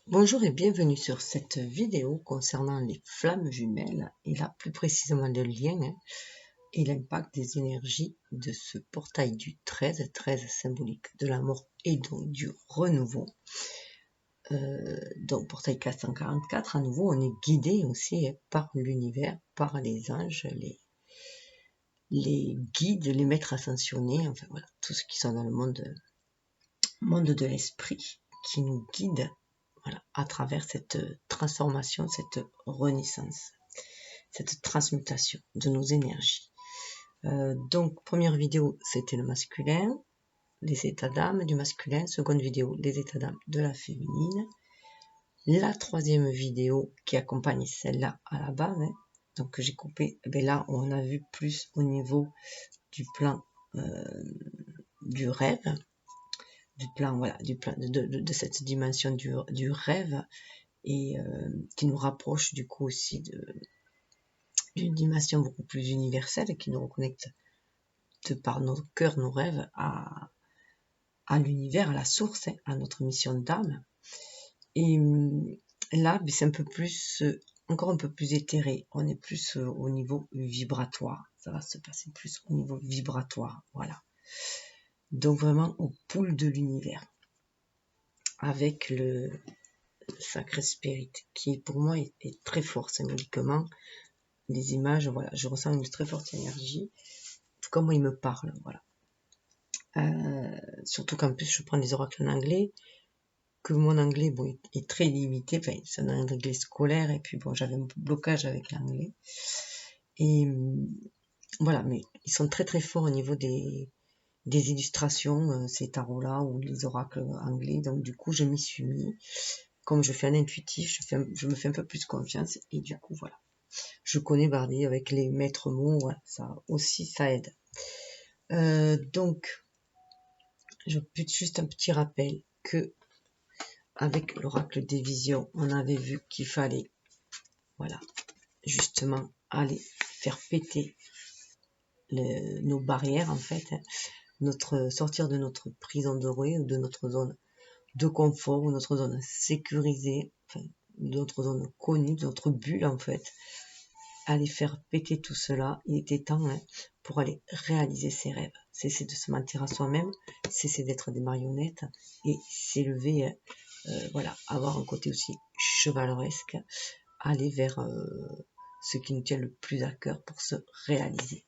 Bonjour et bienvenue sur cette vidéo concernant les flammes jumelles et là plus précisément le lien et l'impact des énergies de ce portail du 13 symbolique de la mort et donc du renouveau. Donc portail 444, à nouveau on est guidé aussi par l'univers, par les anges, les guides, les maîtres ascensionnés, enfin voilà, tous ceux qui sont dans le monde de l'esprit qui nous guident. Voilà, à travers cette transformation, cette renaissance, cette transmutation de nos énergies. Donc, première vidéo, c'était le masculin, les états d'âme du masculin. Seconde vidéo, les états d'âme de la féminine. La troisième vidéo qui accompagne celle-là à la base, donc j'ai coupé, là on a vu plus au niveau du plan du rêve, du plan, voilà, du plan de cette dimension du rêve, et qui nous rapproche du coup aussi d'une dimension beaucoup plus universelle qui nous reconnecte de par nos cœurs, nos rêves à l'univers, à la source, à notre mission d'âme. Et là, c'est un peu plus, encore un peu plus éthéré. On est plus au niveau vibratoire. Ça va se passer plus au niveau vibratoire, voilà. Donc vraiment au pôle de l'univers, avec le sacré spirit, qui pour moi est très fort symboliquement. Les images, voilà, je ressens une très forte énergie, tout comme moi il me parle, voilà. Surtout qu'en plus je prends des oracles en anglais, que mon anglais bon, est très limité, enfin c'est un anglais scolaire, et puis bon j'avais un blocage avec l'anglais, et voilà, mais ils sont très très forts au niveau des illustrations, ces tarots là, ou les oracles anglais, donc du coup je m'y suis mis, comme je fais un intuitif, je me fais un peu plus confiance, et du coup voilà. Je connais Bardi avec les maîtres mots, voilà, ça aussi ça aide. Donc, je peux juste un petit rappel que avec l'oracle des visions, on avait vu qu'il fallait, voilà, justement aller faire péter nos barrières en fait, sortir de notre prison dorée ou de notre zone de confort ou notre zone sécurisée, enfin, de notre zone connue, de notre bulle en fait. Aller faire péter tout cela, il était temps pour aller réaliser ses rêves, cesser de se mentir à soi-même, cesser d'être des marionnettes et s'élever, voilà, avoir un côté aussi chevaleresque, aller vers ce qui nous tient le plus à cœur pour se réaliser.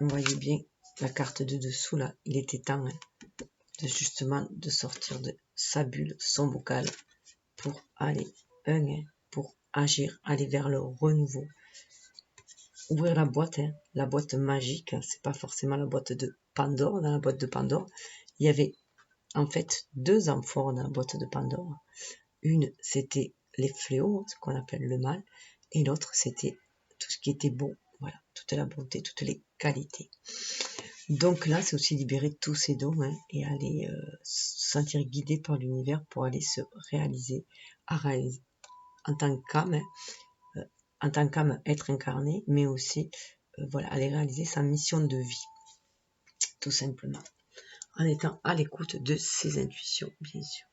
Vous voyez bien la carte de dessous là, il était temps de justement de sortir de sa bulle, son bocal, pour aller pour agir, aller vers le renouveau. Ouvrir la boîte magique, c'est pas forcément la boîte de Pandore. Dans la boîte de Pandore, il y avait en fait deux amphores dans la boîte de Pandore. Une, c'était les fléaux, ce qu'on appelle le mal, et l'autre, c'était tout ce qui était beau, voilà, toute la beauté, toutes les qualités. Donc là, c'est aussi libérer tous ces dons et aller se sentir guidé par l'univers pour aller se réaliser, en tant qu'âme, être incarné, mais aussi voilà, aller réaliser sa mission de vie, tout simplement, en étant à l'écoute de ses intuitions, bien sûr.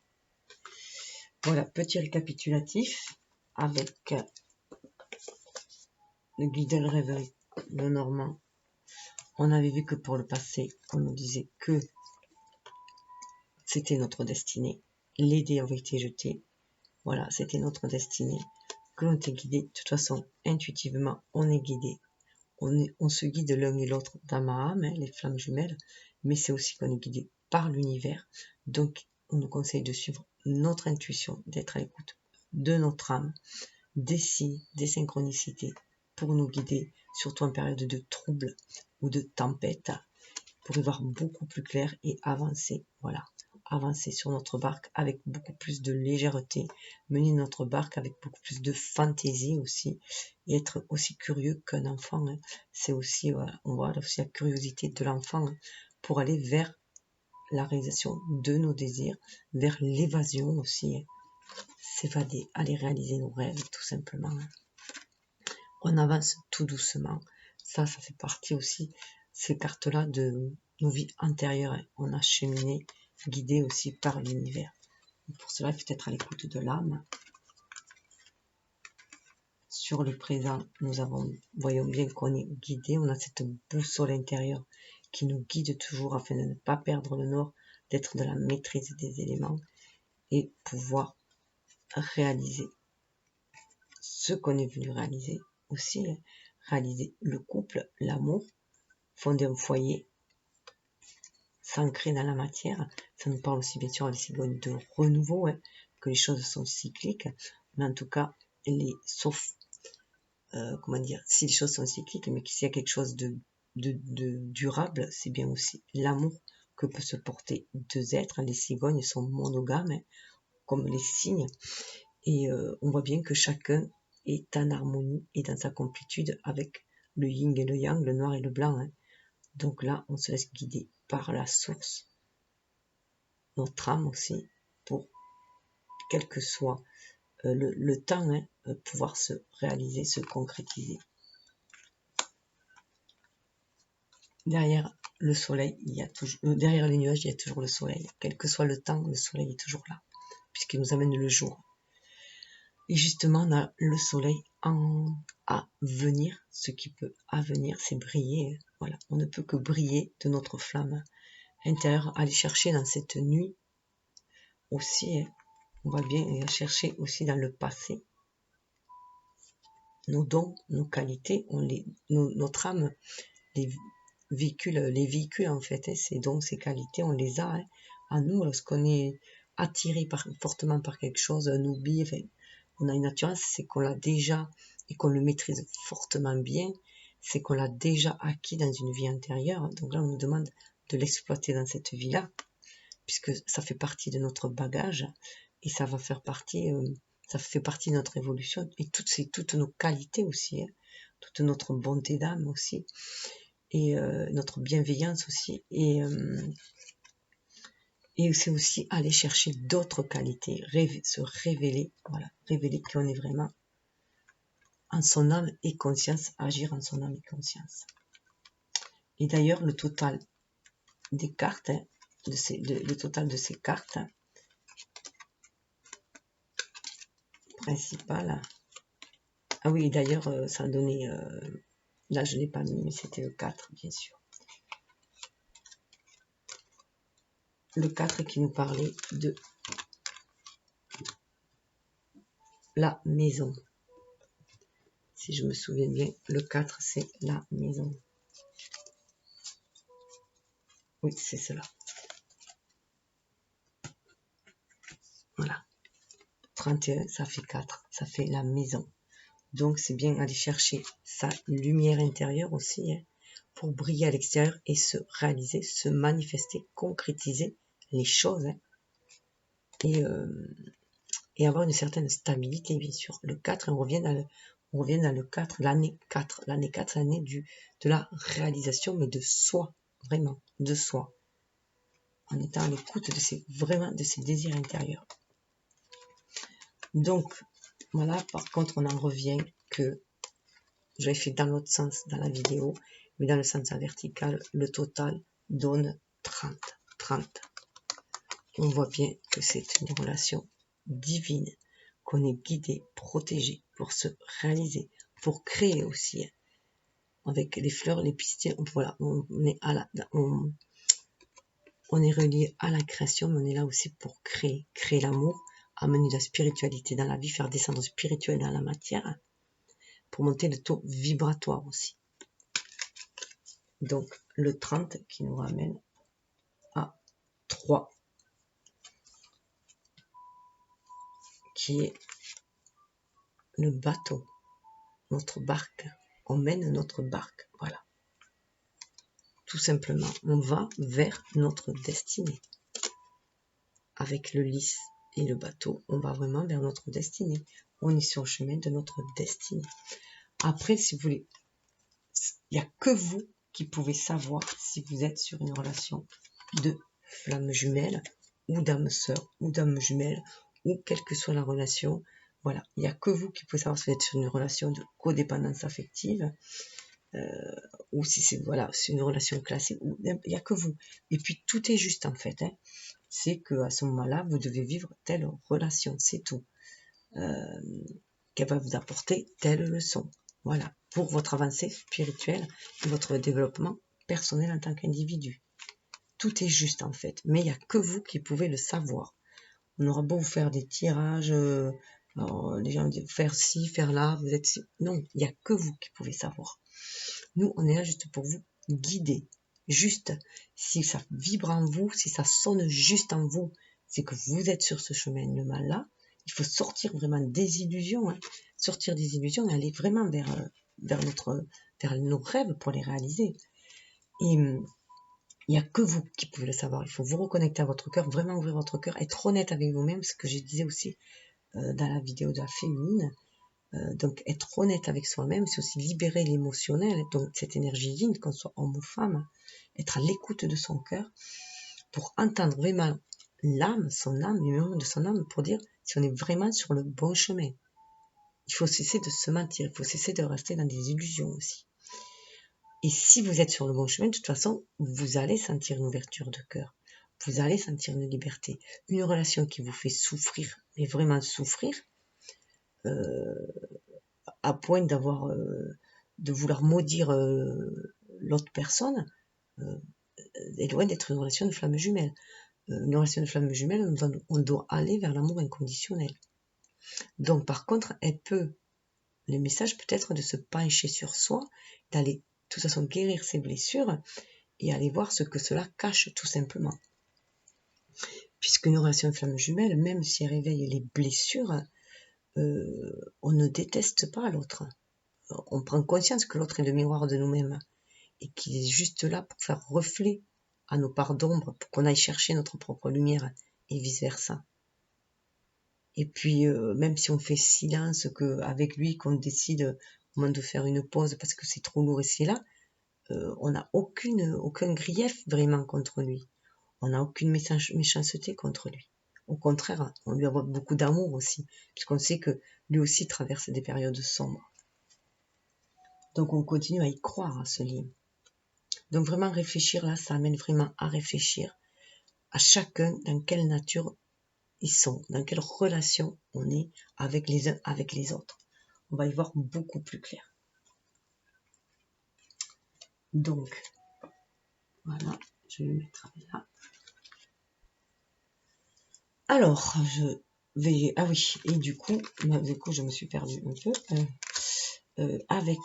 Voilà, petit récapitulatif avec le guide de le réveil, le normand. On avait vu que pour le passé, on nous disait que c'était notre destinée. Les dés avaient été jetés. Voilà, c'était notre destinée. Que l'on était guidé. De toute façon, intuitivement, on est guidé. On se guide l'un et l'autre dans ma âme, les flammes jumelles, mais c'est aussi qu'on est guidé par l'univers. Donc, on nous conseille de suivre notre intuition, d'être à l'écoute de notre âme, des synchronicités, pour nous guider, surtout en période de trouble ou de tempête, pour y voir beaucoup plus clair et avancer, voilà, avancer sur notre barque avec beaucoup plus de légèreté, mener notre barque avec beaucoup plus de fantaisie aussi, et être aussi curieux qu'un enfant, c'est aussi, on voit aussi la curiosité de l'enfant pour aller vers la réalisation de nos désirs, vers l'évasion aussi, s'évader, aller réaliser nos rêves tout simplement. On avance tout doucement, ça fait partie aussi, ces cartes-là, de nos vies antérieures. On a cheminé guidé aussi par l'univers. Pour cela, il faut être à l'écoute de l'âme. Sur le présent, voyons bien qu'on est guidé, on a cette boussole intérieure qui nous guide toujours afin de ne pas perdre le nord, d'être dans la maîtrise des éléments et pouvoir réaliser ce qu'on est venu réaliser aussi, réaliser le couple, l'amour, fonder un foyer, s'ancrer dans la matière. Ça nous parle aussi bien sûr les cigognes de renouveau, que les choses sont cycliques, mais en tout cas, sauf, comment dire, si les choses sont cycliques, mais s'il y a quelque chose de durable, c'est bien aussi l'amour que peut se porter deux êtres. Les cigognes sont monogames, comme les cygnes, et on voit bien que chacun est en harmonie et dans sa complétude avec le yin et le yang, le noir et le blanc. Donc là, on se laisse guider par la source, notre âme aussi, pour quel que soit le temps, pouvoir se réaliser, se concrétiser. Derrière le soleil, il y a toujours, derrière les nuages, il y a toujours le soleil. Quel que soit le temps, le soleil est toujours là, puisqu'il nous amène le jour. Et justement, on a le soleil à venir. Ce qui peut avenir, c'est briller. Voilà, on ne peut que briller de notre flamme intérieure, aller chercher dans cette nuit aussi. On va bien chercher aussi dans le passé nos dons, nos qualités, notre âme, les véhicules en fait, ces dons, ces qualités, on les a à nous lorsqu'on est attiré fortement par quelque chose, un oubli, enfin, on a une assurance, c'est qu'on l'a déjà et qu'on le maîtrise fortement bien, c'est qu'on l'a déjà acquis dans une vie antérieure. Donc là, on nous demande de l'exploiter dans cette vie-là, puisque ça fait partie de notre bagage et ça va faire partie, ça fait partie de notre évolution et toutes nos qualités aussi, toute notre bonté d'âme aussi et notre bienveillance aussi et c'est aussi aller chercher d'autres qualités, se révéler, voilà, révéler qui on est vraiment en son âme et conscience, agir en son âme et conscience. Et d'ailleurs, le total des cartes, le total de ces cartes principales. Ah oui, d'ailleurs, ça a donné, là je ne l'ai pas mis, mais c'était le 4, bien sûr. Le 4 qui nous parlait de la maison. Si je me souviens bien, le 4, c'est la maison. Oui, c'est cela. Voilà. 31, ça fait 4, ça fait la maison. Donc, c'est bien aller chercher sa lumière intérieure aussi, pour briller à l'extérieur et se réaliser, se manifester, concrétiser les choses, et avoir une certaine stabilité, bien sûr. Le 4, on revient dans le 4, l'année 4. L'année 4, c'est l'année de la réalisation, mais de soi, vraiment, de soi. En étant à l'écoute vraiment de ses désirs intérieurs. Donc, voilà, par contre, on en revient que j'avais fait dans l'autre sens dans la vidéo, mais dans le sens vertical, le total donne 30. 30. On voit bien que c'est une relation divine, qu'on est guidé, protégé pour se réaliser, pour créer aussi. Avec les fleurs, les pistilles, voilà, on est relié à la création, mais on est là aussi pour créer l'amour, amener de la spiritualité dans la vie, faire descendre le spirituel dans la matière, pour monter le taux vibratoire aussi. Donc le 30 qui nous ramène à 3, qui est le bateau, notre barque. On mène notre barque, voilà. Tout simplement, on va vers notre destinée. Avec le lys et le bateau, on va vraiment vers notre destinée. On est sur le chemin de notre destinée. Après, si vous voulez, il n'y a que vous qui pouvez savoir si vous êtes sur une relation de flamme jumelle ou d'âme sœur ou d'âme jumelle ou quelle que soit la relation. Voilà, il n'y a que vous qui pouvez savoir si vous êtes sur une relation de codépendance affective ou si c'est voilà, une relation classique. Il n'y a que vous. Et puis tout est juste en fait. c'est que à ce moment-là, vous devez vivre telle relation, c'est tout. Qu'elle va vous apporter telle leçon. Voilà, pour votre avancée spirituelle et votre développement personnel en tant qu'individu. Tout est juste en fait, mais il n'y a que vous qui pouvez le savoir. On aura beau vous faire des tirages, les gens disent faire ci, faire là, vous êtes... Non, il n'y a que vous qui pouvez savoir. Nous, on est là juste pour vous guider. Juste, si ça vibre en vous, si ça sonne juste en vous, c'est que vous êtes sur ce cheminement-là. Il faut sortir vraiment des illusions, hein. Sortir des illusions et aller vraiment vers nos rêves pour les réaliser. Et il n'y a que vous qui pouvez le savoir. Il faut vous reconnecter à votre cœur, vraiment ouvrir votre cœur, être honnête avec vous-même, ce que je disais aussi dans la vidéo de la féminine. Donc être honnête avec soi-même, c'est aussi libérer l'émotionnel, donc cette énergie yin, qu'on soit homme ou femme, être à l'écoute de son cœur pour entendre vraiment l'âme, son âme, les murmures de son âme, pour dire si on est vraiment sur le bon chemin. Il faut cesser de se mentir, il faut cesser de rester dans des illusions aussi. Et si vous êtes sur le bon chemin, de toute façon, vous allez sentir une ouverture de cœur, vous allez sentir une liberté, une relation qui vous fait souffrir, mais vraiment souffrir, à point d'avoir de vouloir maudire l'autre personne, est loin d'être une relation de flamme jumelle. Une relation de flamme jumelle, on doit aller vers l'amour inconditionnel. Donc par contre, le message peut être de se pencher sur soi, d'aller de toute façon guérir ses blessures et aller voir ce que cela cache tout simplement. Puisqu'une relation de flamme jumelle, même si elle réveille les blessures, on ne déteste pas l'autre. On prend conscience que l'autre est le miroir de nous-mêmes et qu'il est juste là pour faire reflet à nos parts d'ombre, pour qu'on aille chercher notre propre lumière et vice-versa. Et puis, même si on fait silence, qu'avec lui, qu'on décide au moment de faire une pause parce que c'est trop lourd et c'est là, on n'a aucun grief vraiment contre lui. On n'a aucune méchanceté contre lui. Au contraire, on lui envoie beaucoup d'amour aussi, puisqu'on sait que lui aussi traverse des périodes sombres. Donc on continue à y croire à ce lien. Donc vraiment réfléchir là, ça amène vraiment à réfléchir à chacun dans quelle nature ils sont, dans quelle relation on est avec les uns, avec les autres. On va y voir beaucoup plus clair. Donc, voilà, je vais le mettre là. Alors, je vais... Ah oui, et du coup, je me suis perdue un peu. Avec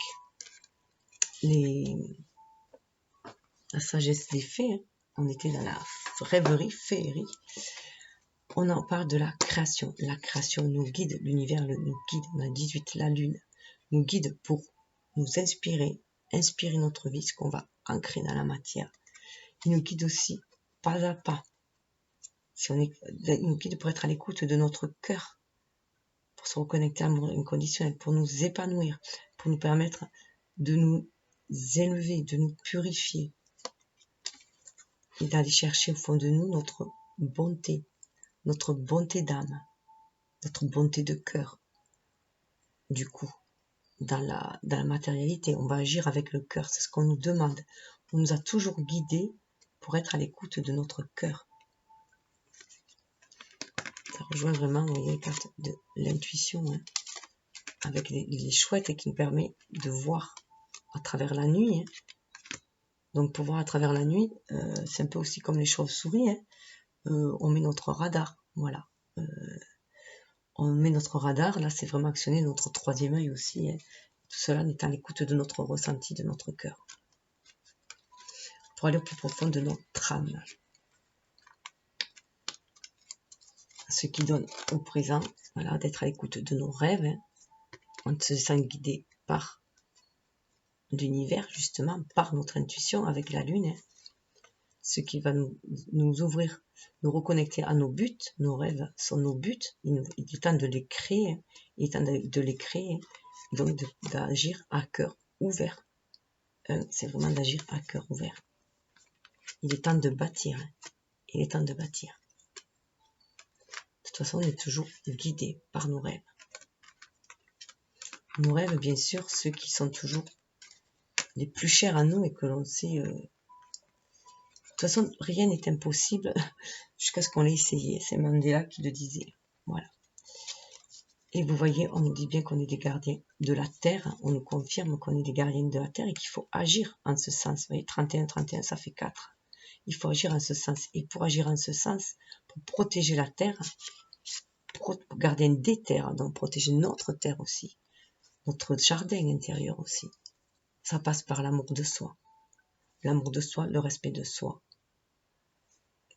la sagesse des fées, hein, on était dans la rêverie, féerie. On en parle de la création. La création nous guide, l'univers nous guide. On a 18, la lune nous guide pour nous inspirer notre vie, ce qu'on va ancrer dans la matière. Il nous guide aussi pas à pas. Il nous guide pour être à l'écoute de notre cœur, pour se reconnecter à l'amour inconditionnel, pour nous épanouir, pour nous permettre de nous élever, de nous purifier et d'aller chercher au fond de nous notre bonté d'âme, notre bonté de cœur. Du coup, dans la matérialité, on va agir avec le cœur, c'est ce qu'on nous demande. On nous a toujours guidés pour être à l'écoute de notre cœur. Ça rejoint vraiment, vous voyez, les cartes de l'intuition, hein, avec les chouettes et qui nous permet de voir à travers la nuit. Hein. Donc pour voir à travers la nuit, c'est un peu aussi comme les chauves-souris, hein. On met notre radar, voilà. On met notre radar, là c'est vraiment actionner notre troisième œil aussi, hein. Tout cela est à l'écoute de notre ressenti, de notre cœur. Pour aller au plus profond de notre âme. Ce qui donne au présent, voilà, d'être à l'écoute de nos rêves, hein. On se sent guidé par l'univers, justement, par notre intuition avec la lune, hein. Ce qui va nous ouvrir, nous reconnecter à nos buts. Nos rêves sont nos buts. Il est temps de les créer. Il est temps de les créer. Donc d'agir à cœur ouvert. C'est vraiment d'agir à cœur ouvert. Il est temps de bâtir. Il est temps de bâtir. De toute façon, on est toujours guidé par nos rêves. Nos rêves, bien sûr, ceux qui sont toujours les plus chers à nous et que l'on sait toute façon, rien n'est impossible jusqu'à ce qu'on l'ait essayé. C'est Mandela qui le disait. Voilà. Et vous voyez, on nous dit bien qu'on est des gardiens de la Terre. On nous confirme qu'on est des gardiens de la Terre et qu'il faut agir en ce sens. Vous voyez, 31, 31, ça fait 4. Il faut agir en ce sens. Et pour agir en ce sens, pour protéger la Terre, pour garder des terres, donc protéger notre Terre aussi, notre jardin intérieur aussi, ça passe par l'amour de soi. L'amour de soi, le respect de soi.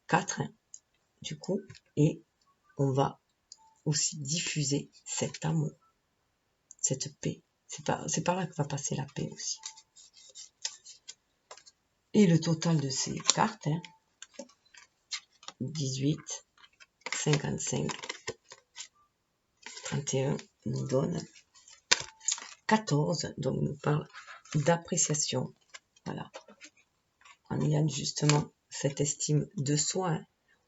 4, hein, du coup, et on va aussi diffuser cet amour, cette paix. C'est par là que va passer la paix aussi. Et le total de ces cartes, hein, 18, 55, 31, nous donne 14, donc nous parle d'appréciation. Voilà. En ayant justement cette estime de soi, hein,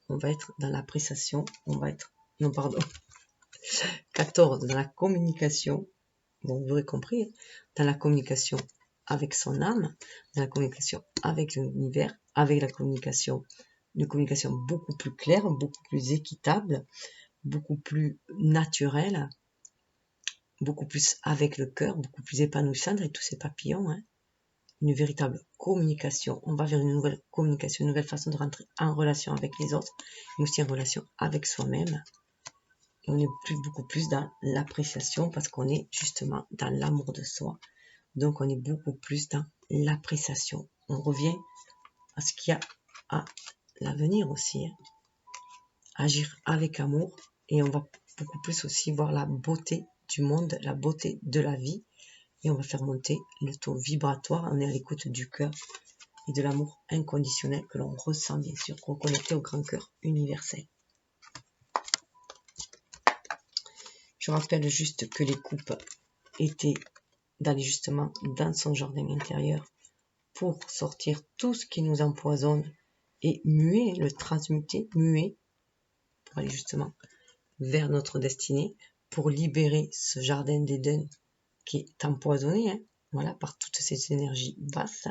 on va être dans l'appréciation, on va être, non pardon, 14 dans la communication, bon, vous aurez compris, dans la communication avec son âme, dans la communication avec l'univers, avec la communication, une communication beaucoup plus claire, beaucoup plus équitable, beaucoup plus naturelle, beaucoup plus avec le cœur, beaucoup plus épanouissante avec tous ces papillons, hein. Une véritable communication, on va vers une nouvelle communication, une nouvelle façon de rentrer en relation avec les autres, mais aussi en relation avec soi-même. On est beaucoup plus dans l'appréciation parce qu'on est justement dans l'amour de soi. Donc on est beaucoup plus dans l'appréciation. On revient à ce qu'il y a à l'avenir aussi. Hein. Agir avec amour et on va beaucoup plus aussi voir la beauté du monde, la beauté de la vie. Et on va faire monter le taux vibratoire. On est à l'écoute du cœur et de l'amour inconditionnel que l'on ressent bien sûr, reconnecté au grand cœur universel. Je rappelle juste que les coupes étaient d'aller justement dans son jardin intérieur pour sortir tout ce qui nous empoisonne et muer, le transmuter, muer, pour aller justement vers notre destinée, pour libérer ce jardin d'Éden qui est empoisonné, hein, voilà, par toutes ces énergies basses.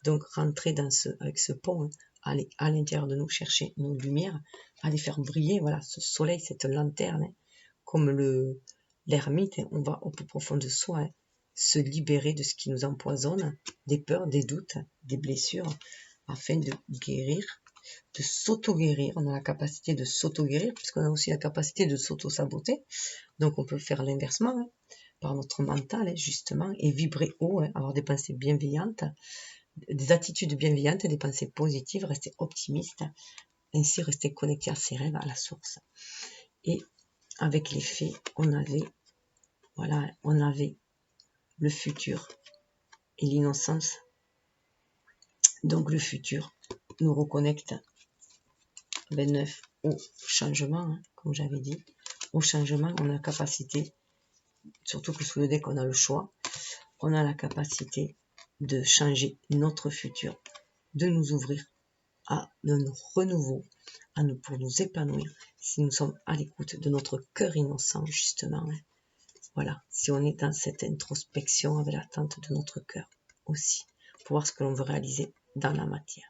Donc rentrer dans avec ce pont, hein, aller à l'intérieur de nous chercher nos lumières, aller faire briller, voilà, ce soleil, cette lanterne, hein, comme l'ermite, hein, on va au plus profond de soi, hein, se libérer de ce qui nous empoisonne, des peurs, des doutes, des blessures, afin de guérir, de s'auto-guérir. On a la capacité de s'auto-guérir, puisqu'on a aussi la capacité de s'auto-saboter. Donc on peut faire l'inversement, hein, par notre mental, hein, justement, et vibrer haut, hein, avoir des pensées bienveillantes, des attitudes bienveillantes, des pensées positives, rester optimiste, ainsi rester connecté à ses rêves, à la source. Et avec les fées, on avait le futur et l'innocence. Donc le futur nous reconnecte 29 au changement, hein, comme j'avais dit. Au changement, on a la capacité, surtout que sous le deck on a le choix, on a la capacité de changer notre futur, de nous ouvrir à un renouveau, pour nous épanouir, si nous sommes à l'écoute de notre cœur innocent, justement. Hein. Voilà, si on est dans cette introspection avec l'attente de notre cœur aussi, pour voir ce que l'on veut réaliser dans la matière.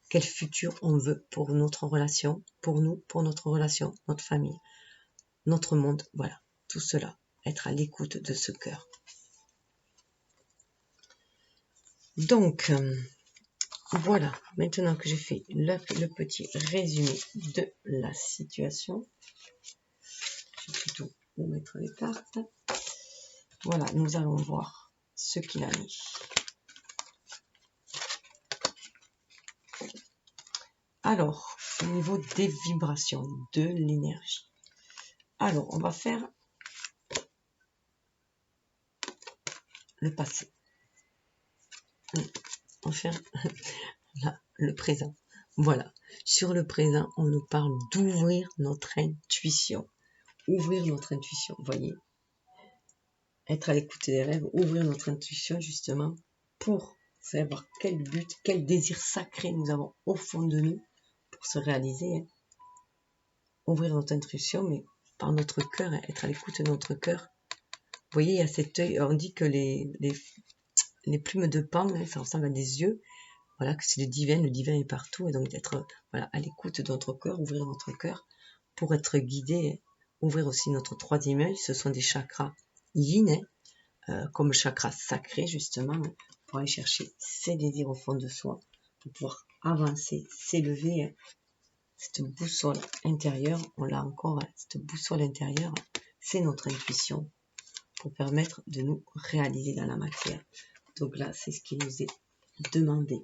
Quel futur on veut pour notre relation, pour nous, pour notre relation, notre famille, notre monde, voilà, tout cela, être à l'écoute de ce cœur. Donc, voilà, maintenant que j'ai fait le petit résumé de la situation, je vais plutôt vous mettre les cartes. Voilà, nous allons voir ce qu'il a mis. Alors, au niveau des vibrations, de l'énergie. Alors, on va faire le passé. On va faire le présent. Voilà. Sur le présent, on nous parle d'ouvrir notre intuition. Ouvrir notre intuition, vous voyez. Être à l'écoute des rêves, ouvrir notre intuition justement pour savoir quel but, quel désir sacré nous avons au fond de nous pour se réaliser. Hein. Ouvrir notre intuition, mais par notre cœur, hein, être à l'écoute de notre cœur. Vous voyez, il y a cet œil, on dit que les plumes de pan, hein, ça ressemble à des yeux, voilà, que c'est le divin est partout, et donc d'être voilà, à l'écoute de notre cœur, ouvrir notre cœur pour être guidé, ouvrir aussi notre troisième œil. Ce sont des chakras yin, comme le chakra sacré justement, pour aller chercher ses désirs au fond de soi, pour pouvoir avancer, s'élever. Cette boussole intérieure, on l'a encore, cette boussole intérieure, c'est notre intuition pour permettre de nous réaliser dans la matière. Donc là, c'est ce qui nous est demandé,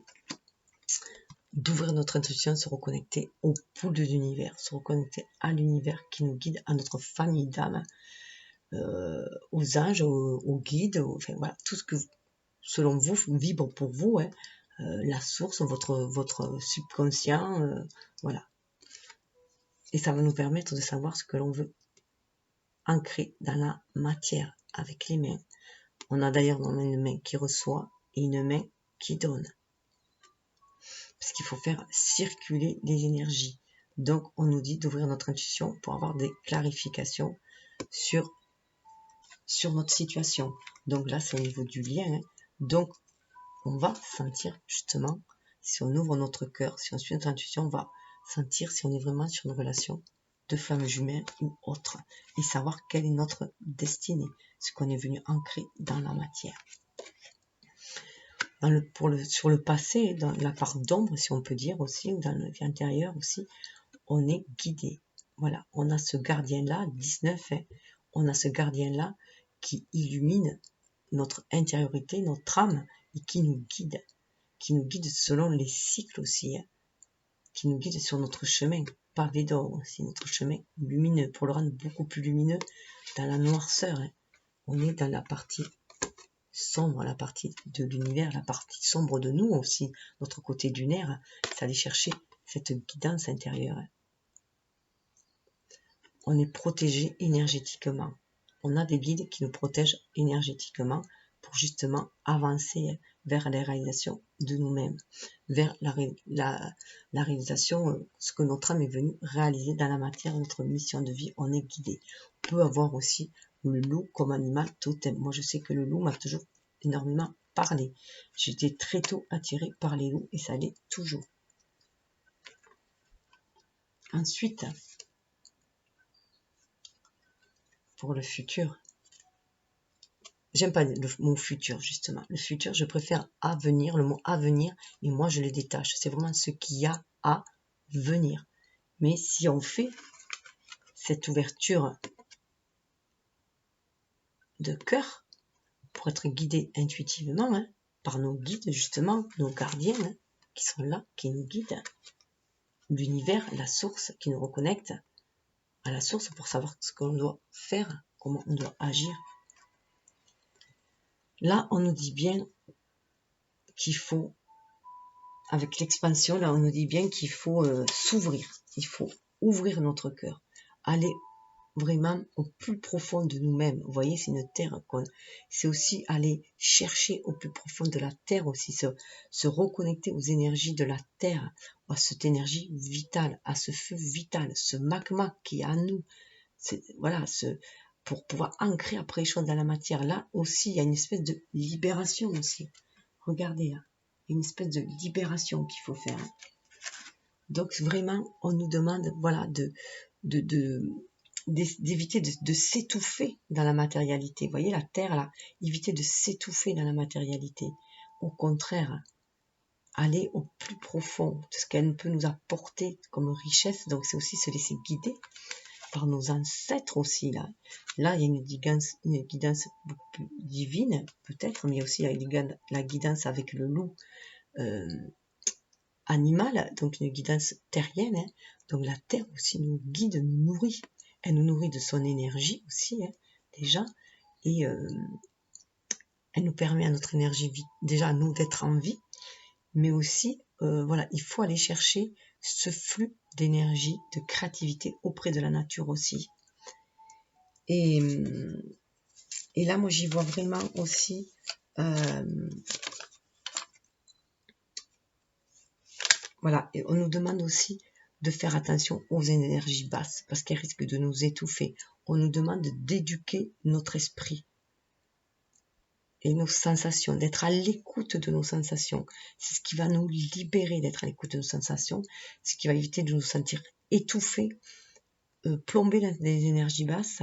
d'ouvrir notre intuition, se reconnecter au pouls de l'univers, se reconnecter à l'univers qui nous guide, à notre famille d'âme, aux anges, aux guides, enfin voilà, tout ce que selon vous vibre pour vous, hein, la source, votre subconscient, voilà. Et ça va nous permettre de savoir ce que l'on veut ancrer dans la matière avec les mains. On a d'ailleurs une main qui reçoit et une main qui donne. Parce qu'il faut faire circuler les énergies. Donc on nous dit d'ouvrir notre intuition pour avoir des clarifications sur notre situation. Donc là c'est au niveau du lien. Hein. Donc on va sentir justement, si on ouvre notre cœur, si on suit notre intuition, on va sentir si on est vraiment sur une relation de flamme jumelle ou autre, et savoir quelle est notre destinée, ce qu'on est venu ancrer dans la matière. Sur le passé, dans la part d'ombre, si on peut dire aussi, ou dans l'intérieur aussi, on est guidé. Voilà, on a ce gardien-là, 19, hein, on a ce gardien-là qui illumine notre intériorité, notre âme, et qui nous guide selon les cycles aussi, hein, qui nous guide sur notre chemin, par les dons aussi, notre chemin lumineux, pour le rendre beaucoup plus lumineux dans la noirceur. Hein. On est dans la partie sombre, la partie de l'univers, la partie sombre de nous aussi, notre côté lunaire, c'est aller chercher cette guidance intérieure. Hein. On est protégé énergétiquement. On a des guides qui nous protègent énergétiquement pour justement avancer vers la réalisation de nous-mêmes, vers la réalisation, ce que notre âme est venue réaliser dans la matière, notre mission de vie, on est guidé. On peut avoir aussi le loup comme animal totem. Moi, je sais que le loup m'a toujours énormément parlé. J'étais très tôt attirée par les loups et ça l'est toujours. Ensuite, pour le futur, j'aime pas le mot futur, justement. Le futur, je préfère avenir, le mot avenir, et moi je le détache. C'est vraiment ce qu'il y a à venir. Mais si on fait cette ouverture de cœur, pour être guidé intuitivement, hein, par nos guides, justement, nos gardiens, hein, qui sont là, qui nous guident, l'univers, la source, qui nous reconnecte à la source pour savoir ce qu'on doit faire, comment on doit agir. Là, on nous dit bien qu'il faut, avec l'expansion, là, on nous dit bien qu'il faut s'ouvrir. Il faut ouvrir notre cœur, aller vraiment au plus profond de nous-mêmes. Vous voyez, c'est une terre, c'est aussi aller chercher au plus profond de la terre aussi, se reconnecter aux énergies de la terre, à cette énergie vitale, à ce feu vital, ce magma qui est en nous. Voilà, pour pouvoir ancrer après les choses dans la matière. Là aussi, il y a une espèce de libération aussi. Regardez là, il y a une espèce de libération qu'il faut faire. Donc vraiment, on nous demande, voilà, d'éviter de s'étouffer dans la matérialité. Vous voyez la terre là, éviter de s'étouffer dans la matérialité. Au contraire, aller au plus profond de ce qu'elle peut nous apporter comme richesse. Donc c'est aussi se laisser guider par nos ancêtres aussi là. Là il y a une guidance beaucoup plus divine peut-être, mais aussi il y a la guidance avec le loup animal, donc une guidance terrienne. Hein. Donc la terre aussi nous guide, nous nourrit. Elle nous nourrit de son énergie aussi, hein, déjà, et elle nous permet à notre énergie déjà à nous d'être en vie, mais aussi voilà, il faut aller chercher ce flux d'énergie, de créativité auprès de la nature aussi. Et là, moi, j'y vois vraiment aussi voilà, et on nous demande aussi de faire attention aux énergies basses parce qu'elles risquent de nous étouffer. On nous demande d'éduquer notre esprit. et nos sensations, d'être à l'écoute de nos sensations. C'est ce qui va nous libérer d'être à l'écoute de nos sensations, ce qui va éviter de nous sentir étouffés, plombés dans des énergies basses,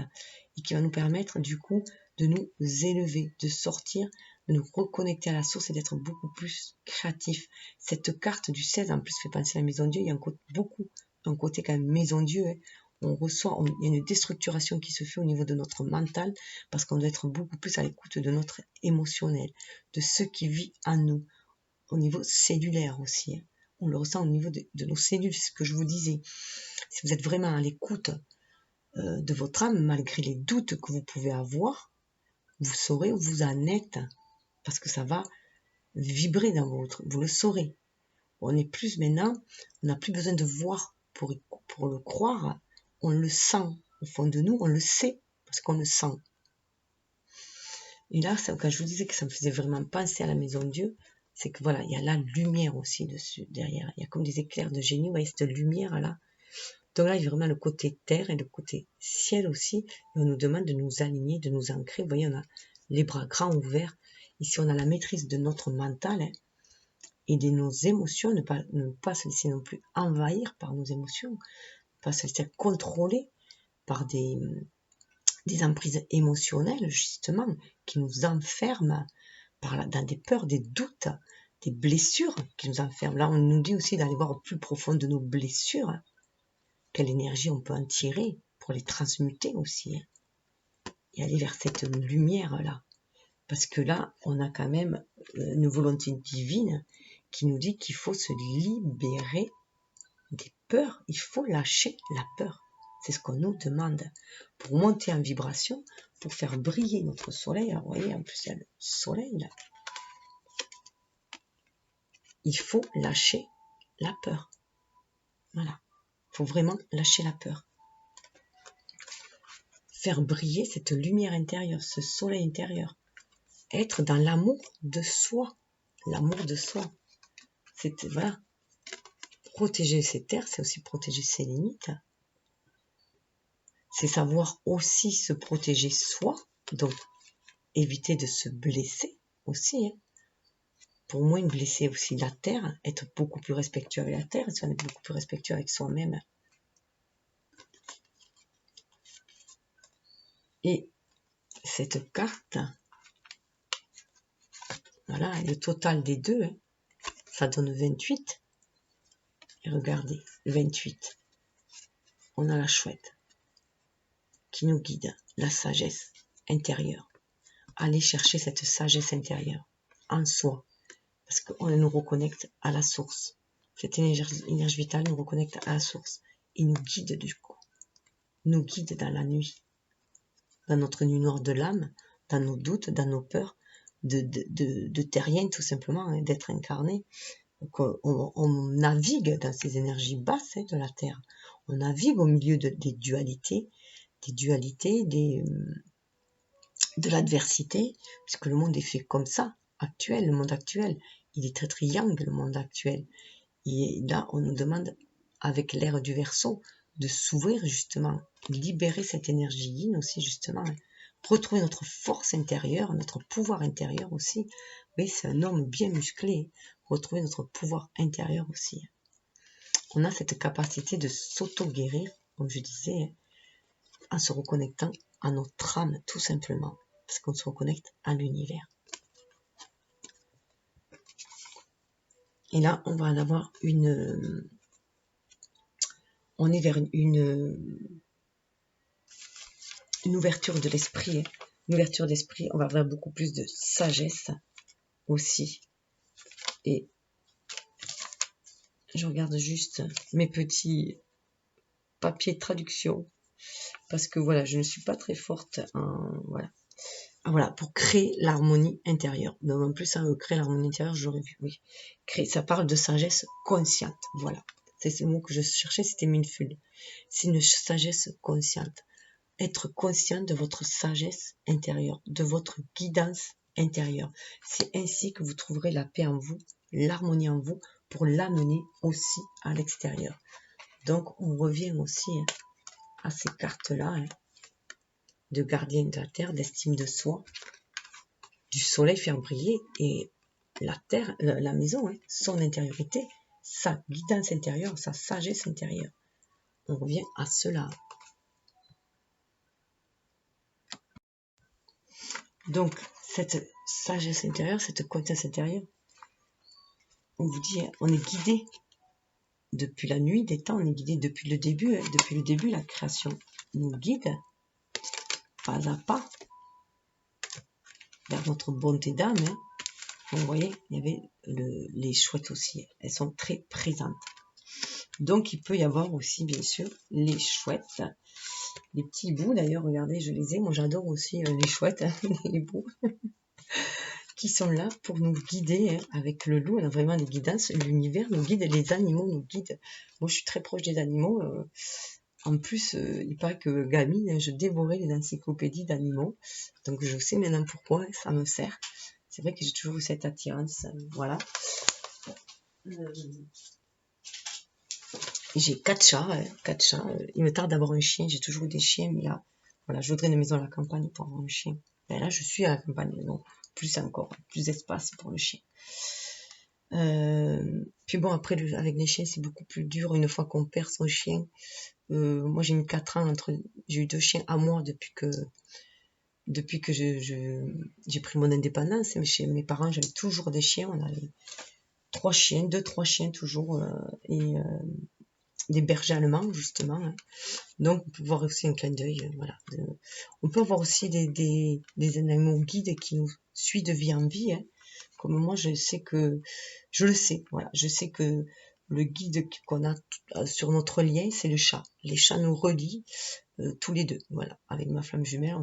et qui va nous permettre du coup de nous élever, de sortir, de nous reconnecter à la source et d'être beaucoup plus créatif. Cette carte du 16 en plus fait penser à la maison Dieu, il y a un côté quand même maison Dieu, hein. Il y a une déstructuration qui se fait au niveau de notre mental parce qu'on doit être beaucoup plus à l'écoute de notre émotionnel, de ce qui vit en nous, au niveau cellulaire aussi, hein. On le ressent au niveau de nos cellules, c'est ce que je vous disais. Si vous êtes vraiment à l'écoute de votre âme, malgré les doutes que vous pouvez avoir, vous saurez où vous en êtes, parce que ça va vibrer dans votre, vous le saurez. On est plus maintenant, on n'a plus besoin de voir pour le croire, on le sent au fond de nous, on le sait parce qu'on le sent. Et là, quand je vous disais que ça me faisait vraiment penser à la maison de Dieu, c'est que voilà, il y a la lumière aussi dessus, derrière. Il y a comme des éclairs de génie, vous voyez cette lumière là. Donc là, il y a vraiment le côté terre et le côté ciel aussi. Et on nous demande de nous aligner, de nous ancrer. Vous voyez, on a les bras grands ouverts. Ici, on a la maîtrise de notre mental, hein, et de nos émotions, ne pas se laisser non plus envahir par nos émotions, ne pas se laisser contrôler par des emprises émotionnelles, justement, qui nous enferment dans des peurs, des doutes, des blessures qui nous enferment. Là, on nous dit aussi d'aller voir au plus profond de nos blessures, quelle énergie on peut en tirer pour les transmuter aussi, hein, et aller vers cette lumière-là. Parce que là, on a quand même une volonté divine qui nous dit qu'il faut se libérer des peurs. Il faut lâcher la peur. C'est ce qu'on nous demande pour monter en vibration, pour faire briller notre soleil. Alors, vous voyez, en plus, il y a le soleil là. Il faut lâcher la peur. Voilà. Il faut vraiment lâcher la peur. Faire briller cette lumière intérieure, ce soleil intérieur. Être dans l'amour de soi. L'amour de soi. C'est, voilà. Protéger ses terres, c'est aussi protéger ses limites. C'est savoir aussi se protéger soi. Donc, éviter de se blesser aussi, hein. Pour moins blesser aussi la terre, être beaucoup plus respectueux avec la terre, si on est beaucoup plus respectueux avec soi-même. Et cette carte, voilà, le total des deux, hein, ça donne 28. Et regardez, 28. On a la chouette qui nous guide, la sagesse intérieure. Allez chercher cette sagesse intérieure en soi, parce qu'on nous reconnecte à la source. Cette énergie vitale nous reconnecte à la source et nous guide du coup. Nous guide dans la nuit, dans notre nuit noire de l'âme, dans nos doutes, dans nos peurs de terrien tout simplement, hein, d'être incarné. On navigue dans ces énergies basses, hein, de la Terre. On navigue au milieu des dualités, de l'adversité, puisque le monde est fait comme ça, actuel, le monde actuel. Il est très triangle, le monde actuel. Et là, on nous demande, avec l'ère du Verseau, de s'ouvrir justement, libérer cette énergie yin aussi justement, retrouver notre force intérieure, notre pouvoir intérieur aussi. Oui, c'est un homme bien musclé, retrouver notre pouvoir intérieur aussi. On a cette capacité de s'auto-guérir, comme je disais, en se reconnectant à notre âme tout simplement, parce qu'on se reconnecte à l'univers. Et là, on va en avoir on est vers une ouverture de l'esprit. Une ouverture d'esprit, on va avoir beaucoup plus de sagesse aussi. Et je regarde juste mes petits papiers de traduction, parce que voilà, je ne suis pas très forte en... Voilà. Voilà, pour créer l'harmonie intérieure. Donc en plus, créer l'harmonie intérieure, j'aurais vu, oui. Ça parle de sagesse consciente, voilà. C'est le mot que je cherchais, c'était mindful. C'est une sagesse consciente. Être conscient de votre sagesse intérieure, de votre guidance intérieure. C'est ainsi que vous trouverez la paix en vous, l'harmonie en vous, pour l'amener aussi à l'extérieur. Donc on revient aussi à ces cartes-là, de gardien de la terre, d'estime de soi. du soleil faire briller et la terre, la maison, hein, son intériorité, sa guidance intérieure, sa sagesse intérieure. On revient à cela. Donc, cette sagesse intérieure, cette conscience intérieure, on vous dit, on est guidé depuis la nuit des temps, on est guidé depuis le début. Depuis le début, la création nous guide pas à pas vers notre bonté d'âme. Hein. Vous voyez, il y avait les chouettes aussi, elles sont très présentes. Donc, il peut y avoir aussi, bien sûr, les chouettes, les petits bouts. D'ailleurs, regardez, je les ai. Moi, j'adore aussi les chouettes, hein, les bouts, qui sont là pour nous guider. Hein. Avec le loup, on a vraiment des guidances. L'univers nous guide, les animaux nous guident. Moi, je suis très proche des animaux. En plus, il paraît que gamine, je dévorais les encyclopédies d'animaux. Donc, je sais maintenant pourquoi, ça me sert. C'est vrai que j'ai toujours eu cette attirance. Voilà. J'ai 4 chats. 4 chats. Il me tarde d'avoir un chien. J'ai toujours eu des chiens, mais là, voilà, je voudrais une maison à la campagne pour avoir un chien. Ben là, je suis à la campagne, donc plus encore, plus d'espace pour le chien. Puis bon, après, avec les chiens, c'est beaucoup plus dur une fois qu'on perd son chien. Moi, j'ai mis 4 ans entre... J'ai eu 2 chiens à moi depuis que j'ai pris mon indépendance. Mais chez mes parents, j'avais toujours des chiens. On avait 3 chiens, 2-3 chiens toujours. Et des bergers allemands, justement. Hein. Donc, on peut voir aussi un clin d'œil. Voilà. On peut avoir aussi des animaux guides qui nous suivent de vie en vie. Hein. Comme moi, je le sais. Voilà. Je sais que le guide qu'on a sur notre lien, c'est le chat. Les chats nous relient tous les deux. Voilà. Avec ma flamme jumelle,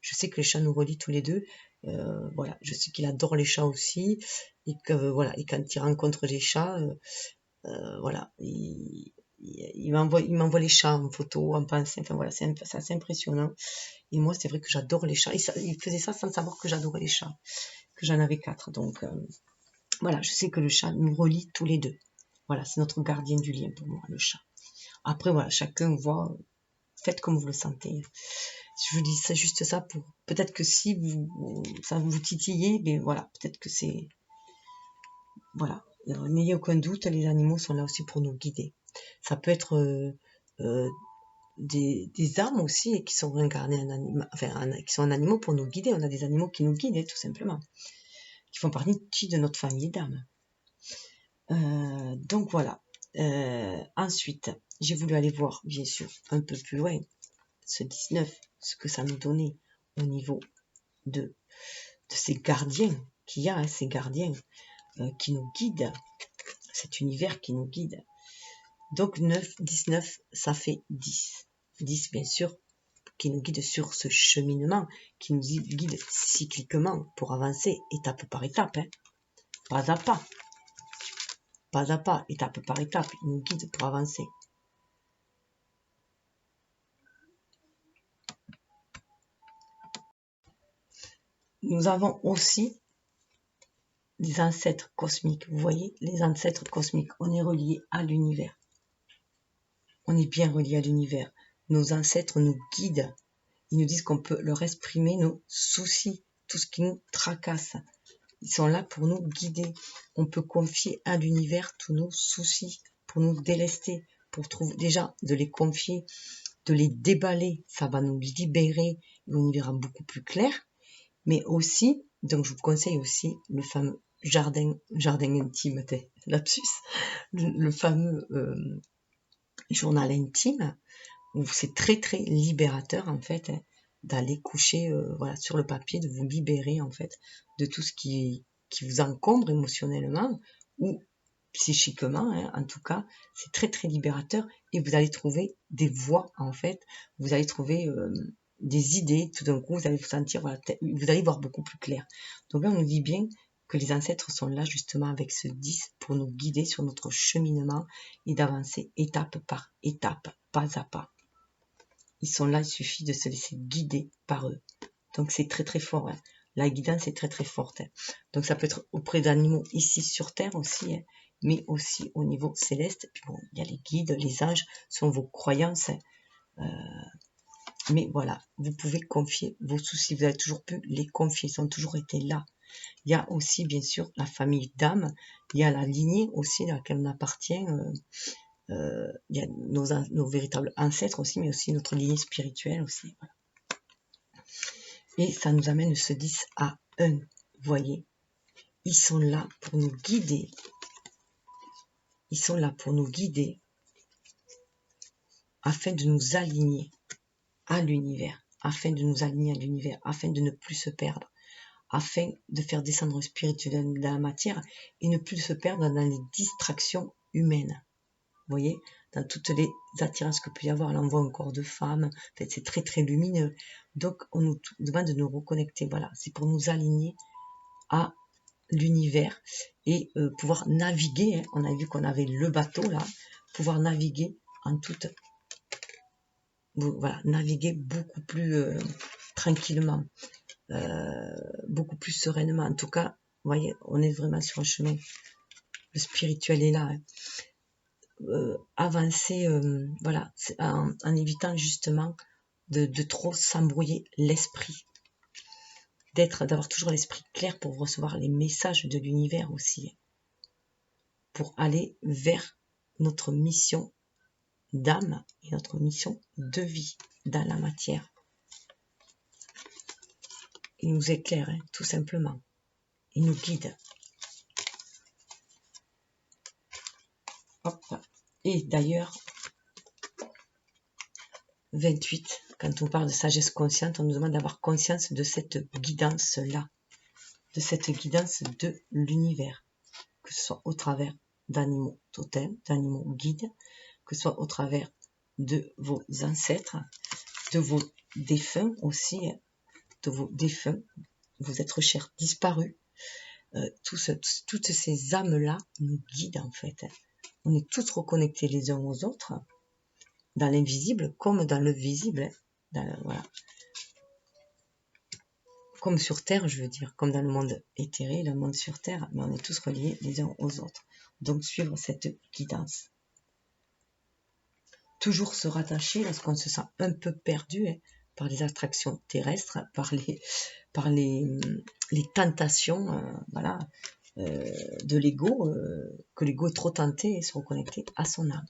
je sais que les chats nous relient tous les deux. Voilà. Je sais qu'il adore les chats aussi. Et que, voilà. Et quand il rencontre des chats, voilà. Il m'envoie les chats en photo, en pensée. Enfin voilà, c'est assez impressionnant. Et moi, c'est vrai que j'adore les chats. Il faisait ça sans savoir que j'adorais les chats, que j'en avais 4. Donc voilà, je sais que le chat nous relie tous les deux. Voilà, c'est notre gardien du lien pour moi, le chat. Après voilà, chacun voit, faites comme vous le sentez. Je vous dis ça juste ça pour peut-être que si ça vous titillez, mais voilà, peut-être que c'est voilà. N'ayez aucun doute, les animaux sont là aussi pour nous guider. Ça peut être des âmes aussi qui sont incarnées qui sont en animaux pour nous guider. On a des animaux qui nous guident, tout simplement, qui font partie de notre famille d'âmes. Donc voilà. Ensuite, j'ai voulu aller voir, bien sûr, un peu plus loin, ce 19, ce que ça nous donnait au niveau de ces gardiens qu'il y a, hein, ces gardiens qui nous guident, cet univers qui nous guide. Donc 9, 19, ça fait 10. 10, bien sûr, qui nous guide sur ce cheminement, qui nous guide cycliquement pour avancer étape par étape, hein. Pas à pas. Pas à pas, étape par étape, il nous guide pour avancer. Nous avons aussi des ancêtres cosmiques. Vous voyez, les ancêtres cosmiques, on est relié à l'univers. On est bien relié à l'univers. Nos ancêtres nous guident. Ils nous disent qu'on peut leur exprimer nos soucis, tout ce qui nous tracasse. Ils sont là pour nous guider. On peut confier à l'univers tous nos soucis, pour nous délester, pour trouver déjà de les confier, de les déballer. Ça va nous libérer, on y verra beaucoup plus clair. Mais aussi, donc je vous conseille aussi le fameux jardin intime, lapsus, le fameux journal intime, où c'est très très libérateur en fait, hein, d'aller coucher voilà, sur le papier, de vous libérer en fait de tout ce qui vous encombre émotionnellement ou psychiquement, hein, en tout cas, c'est très très libérateur et vous allez trouver des voies en fait, vous allez trouver des idées, tout d'un coup vous allez vous sentir, voilà, vous allez voir beaucoup plus clair. Donc là on nous dit bien que les ancêtres sont là justement avec ce 10 pour nous guider sur notre cheminement et d'avancer étape par étape, pas à pas. Ils sont là, il suffit de se laisser guider par eux. Donc c'est très très fort. Hein. La guidance est très très forte. Hein. Donc ça peut être auprès d'animaux ici sur Terre aussi, hein, mais aussi au niveau céleste. Puis bon, il y a les guides, les anges, sont vos croyances. Hein. Mais voilà, vous pouvez confier vos soucis, vous avez toujours pu les confier, ils ont toujours été là. Il y a aussi, bien sûr, la famille d'âme, il y a la lignée aussi à laquelle on appartient, il y a nos véritables ancêtres aussi, mais aussi notre lignée spirituelle aussi. Voilà. Et ça nous amène ce 10 à 1, vous voyez. Ils sont là pour nous guider. Ils sont là pour nous guider afin de nous aligner à l'univers, afin de nous aligner à l'univers, afin de ne plus se perdre, afin de faire descendre le spirituel dans la matière et ne plus se perdre dans les distractions humaines. Vous voyez, dans toutes les attirances que peut y avoir, là on voit un corps de femme, en fait, c'est très très lumineux. Donc on nous demande de nous reconnecter, voilà, c'est pour nous aligner à l'univers et pouvoir naviguer, hein. On a vu qu'on avait le bateau là, pouvoir naviguer en toute, voilà, naviguer beaucoup plus tranquillement, beaucoup plus sereinement. En tout cas, vous voyez, on est vraiment sur un chemin. Le spirituel est là. Hein. Avancer, voilà, en évitant justement de trop s'embrouiller l'esprit, d'avoir toujours l'esprit clair pour recevoir les messages de l'univers aussi, pour aller vers notre mission d'âme et notre mission de vie dans la matière. Il nous éclaire, hein, tout simplement. Il nous guide. Hop. Et d'ailleurs, 28, quand on parle de sagesse consciente, on nous demande d'avoir conscience de cette guidance-là, de cette guidance de l'univers, que ce soit au travers d'animaux totems, d'animaux guides, que ce soit au travers de vos ancêtres, de vos défunts aussi, de vos défunts, vos êtres chers disparus. Toutes ces âmes-là nous guident en fait. On est tous reconnectés les uns aux autres, dans l'invisible comme dans le visible. Voilà. Comme sur Terre, je veux dire, comme dans le monde éthéré, le monde sur Terre, mais on est tous reliés les uns aux autres. Donc suivre cette guidance. Toujours se rattacher lorsqu'on se sent un peu perdu, hein, par les attractions terrestres, par les tentations, voilà, de l'ego, que l'ego est trop tenté et se reconnecter à son âme.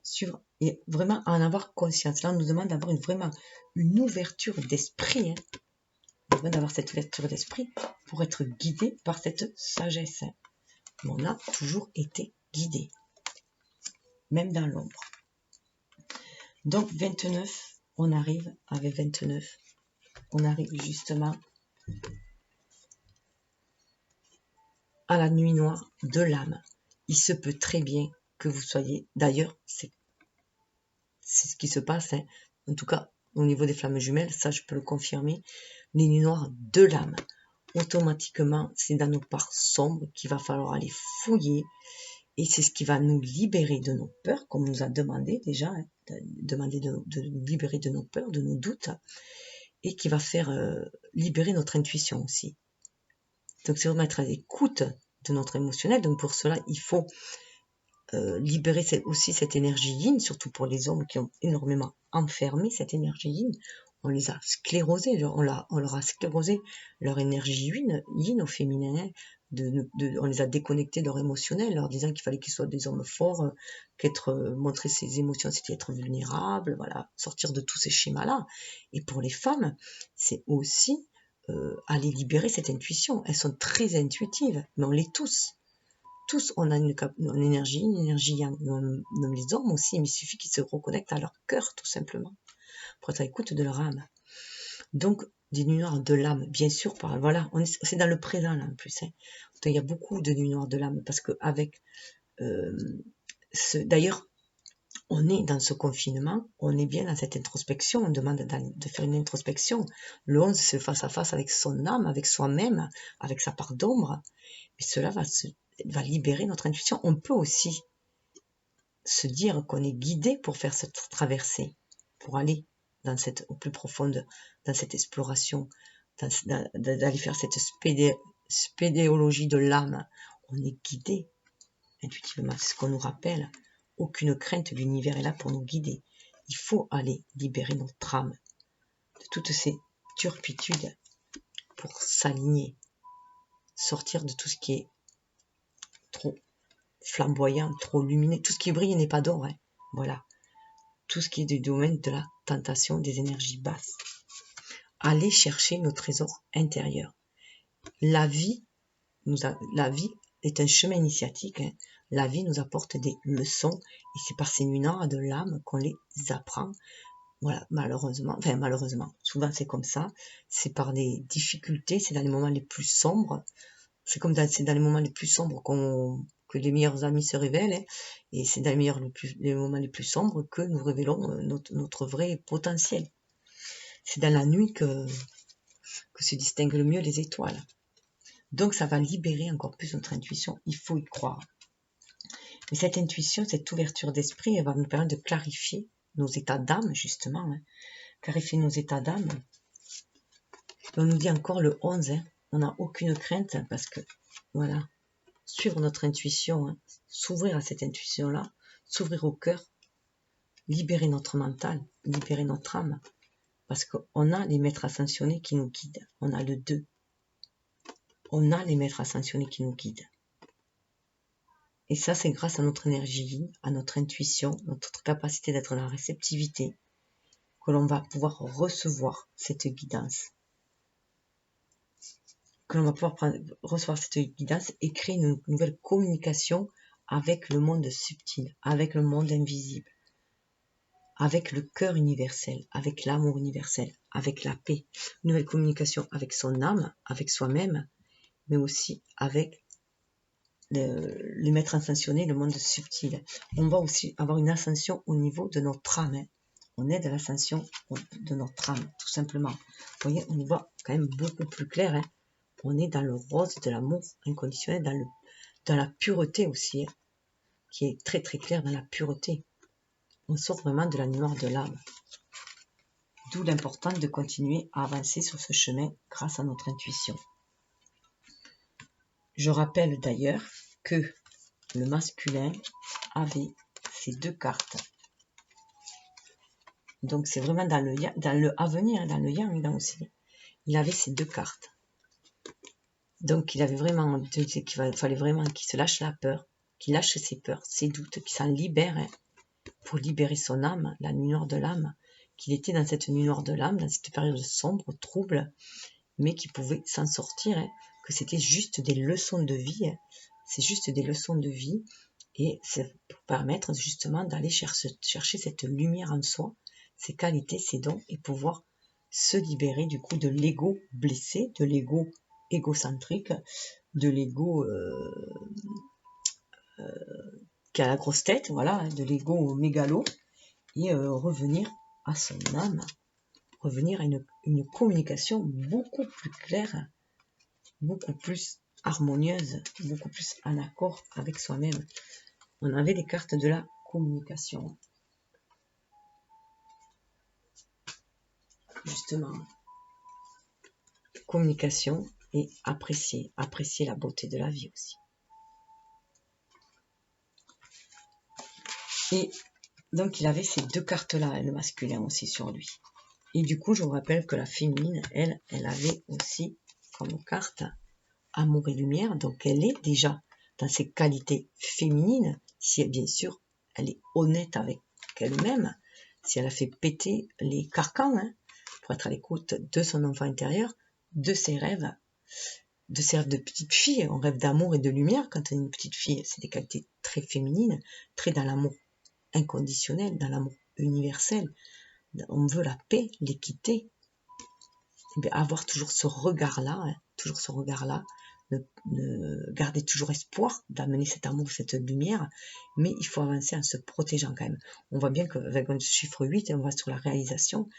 Suivre et vraiment en avoir conscience. Là, on nous demande d'avoir vraiment une ouverture d'esprit. Hein. On demande d'avoir cette ouverture d'esprit pour être guidé par cette sagesse. Hein. Mais on a toujours été guidé, même dans l'ombre. Donc 29, on arrive avec 29. On arrive justement à la nuit noire de l'âme. Il se peut très bien que vous soyez, d'ailleurs, c'est ce qui se passe, hein. En tout cas, au niveau des flammes jumelles, ça je peux le confirmer, les nuits noires de l'âme. Automatiquement, c'est dans nos parts sombres qu'il va falloir aller fouiller, et c'est ce qui va nous libérer de nos peurs, comme on nous a demandé déjà, hein, demander de nous libérer de nos peurs, de nos doutes, et qui va faire libérer notre intuition aussi. Donc c'est vraiment être à l'écoute de notre émotionnel. Donc pour cela, il faut libérer aussi cette énergie yin, surtout pour les hommes qui ont énormément enfermé cette énergie yin. On les a sclérosés, on leur a sclérosé leur énergie yin au féminin. Hein, on les a déconnectés de leur émotionnel, leur disant qu'il fallait qu'ils soient des hommes forts, montrer ses émotions, c'était être vulnérable, voilà, sortir de tous ces schémas-là. Et pour les femmes, c'est aussi aller libérer cette intuition. Elles sont très intuitives, mais on l'est tous. Tous, on a une énergie yang, même les hommes aussi, mais il suffit qu'ils se reconnectent à leur cœur, tout simplement, pour être à l'écoute de leur âme. Donc, des nuits noires de l'âme, bien sûr, voilà, c'est dans le présent, là, en plus. Hein. Donc, il y a beaucoup de nuits noires de l'âme, parce qu'avec d'ailleurs, on est dans ce confinement, on est bien dans cette introspection, on demande de faire une introspection. Le 11, c'est face à face avec son âme, avec soi-même, avec sa part d'ombre, et cela va libérer notre intuition. On peut aussi se dire qu'on est guidé pour faire cette traversée, pour aller au plus profonde, dans cette exploration, d'aller faire cette spéléologie de l'âme. On est guidé intuitivement, c'est ce qu'on nous rappelle. Aucune crainte, l'univers est là pour nous guider. Il faut aller libérer notre âme de toutes ces turpitudes pour s'aligner, sortir de tout ce qui est trop flamboyant, trop lumineux. Tout ce qui brille n'est pas d'or, hein. Voilà. Tout ce qui est du domaine de la tentation, des énergies basses. Aller chercher nos trésors intérieurs. La vie est un chemin initiatique. Hein. La vie nous apporte des leçons et c'est par ces nuits noires de l'âme qu'on les apprend. Voilà, malheureusement, souvent c'est comme ça. C'est par des difficultés, c'est dans les moments les plus sombres. C'est dans les moments les plus sombres que les meilleurs amis se révèlent, hein, et c'est dans les moments les plus sombres que nous révélons notre vrai potentiel. C'est dans la nuit que se distinguent le mieux les étoiles. Donc ça va libérer encore plus notre intuition, il faut y croire. Mais cette intuition, cette ouverture d'esprit, elle va nous permettre de clarifier nos états d'âme, justement. Hein. Clarifier nos états d'âme. On nous dit encore le 11, hein, on n'a aucune crainte, hein, parce que, voilà, suivre notre intuition, hein, s'ouvrir à cette intuition-là, s'ouvrir au cœur, libérer notre mental, libérer notre âme, parce qu'on a les maîtres ascensionnés qui nous guident, on a le 2. On a les maîtres ascensionnés qui nous guident. Et ça, c'est grâce à notre énergie, à notre intuition, notre capacité d'être dans la réceptivité, que l'on va pouvoir recevoir cette guidance. Que l'on va pouvoir recevoir cette guidance et créer une nouvelle communication avec le monde subtil, avec le monde invisible, avec le cœur universel, avec l'amour universel, avec la paix. Une nouvelle communication avec son âme, avec soi-même, mais aussi avec les maîtres ascensionnés, le monde subtil. On va aussi avoir une ascension au niveau de notre âme. Hein. On est de l'ascension de notre âme, tout simplement. Vous voyez, on y voit quand même beaucoup plus clair. Hein. On est dans le rose de l'amour inconditionnel, dans la pureté aussi, hein, qui est très très clair dans la pureté. On sort vraiment de la noire de l'âme. D'où l'importance de continuer à avancer sur ce chemin grâce à notre intuition. Je rappelle d'ailleurs que le masculin avait ces 2 cartes. Donc c'est vraiment dans le avenir, dans le yang aussi. Il avait ces 2 cartes. Donc il avait vraiment, qu'il fallait vraiment qu'il se lâche la peur, qu'il lâche ses peurs, ses doutes, qu'il s'en libère, hein, pour libérer son âme, la nuit noire de l'âme, qu'il était dans cette nuit noire de l'âme, dans cette période sombre, trouble, mais qu'il pouvait s'en sortir, hein, que c'était juste des leçons de vie, hein, c'est juste des leçons de vie, et c'est pour permettre justement d'aller chercher cette lumière en soi, ses qualités, ses dons, et pouvoir se libérer du coup de l'ego blessé, de l'ego égocentrique, de l'ego qui a la grosse tête, voilà, de l'ego mégalo, et revenir à son âme, revenir à une communication beaucoup plus claire, beaucoup plus harmonieuse, beaucoup plus en accord avec soi-même. On avait les cartes de la communication. Justement, communication et apprécier la beauté de la vie aussi. Et donc il avait ces 2 cartes-là, le masculin aussi sur lui. Et du coup, je vous rappelle que la féminine, elle avait aussi comme carte amour et lumière, donc elle est déjà dans ses qualités féminines, si bien sûr elle est honnête avec elle-même, si elle a fait péter les carcans, hein, pour être à l'écoute de son enfant intérieur, de ses rêves de petite fille. On rêve d'amour et de lumière quand on est une petite fille, c'est des qualités très féminines, très dans l'amour inconditionnel, dans l'amour universel. On veut la paix, l'équité, avoir toujours ce regard-là, hein, garder toujours espoir d'amener cet amour, cette lumière, mais il faut avancer en se protégeant quand même. On voit bien qu'avec un chiffre 8, on va sur la réalisation,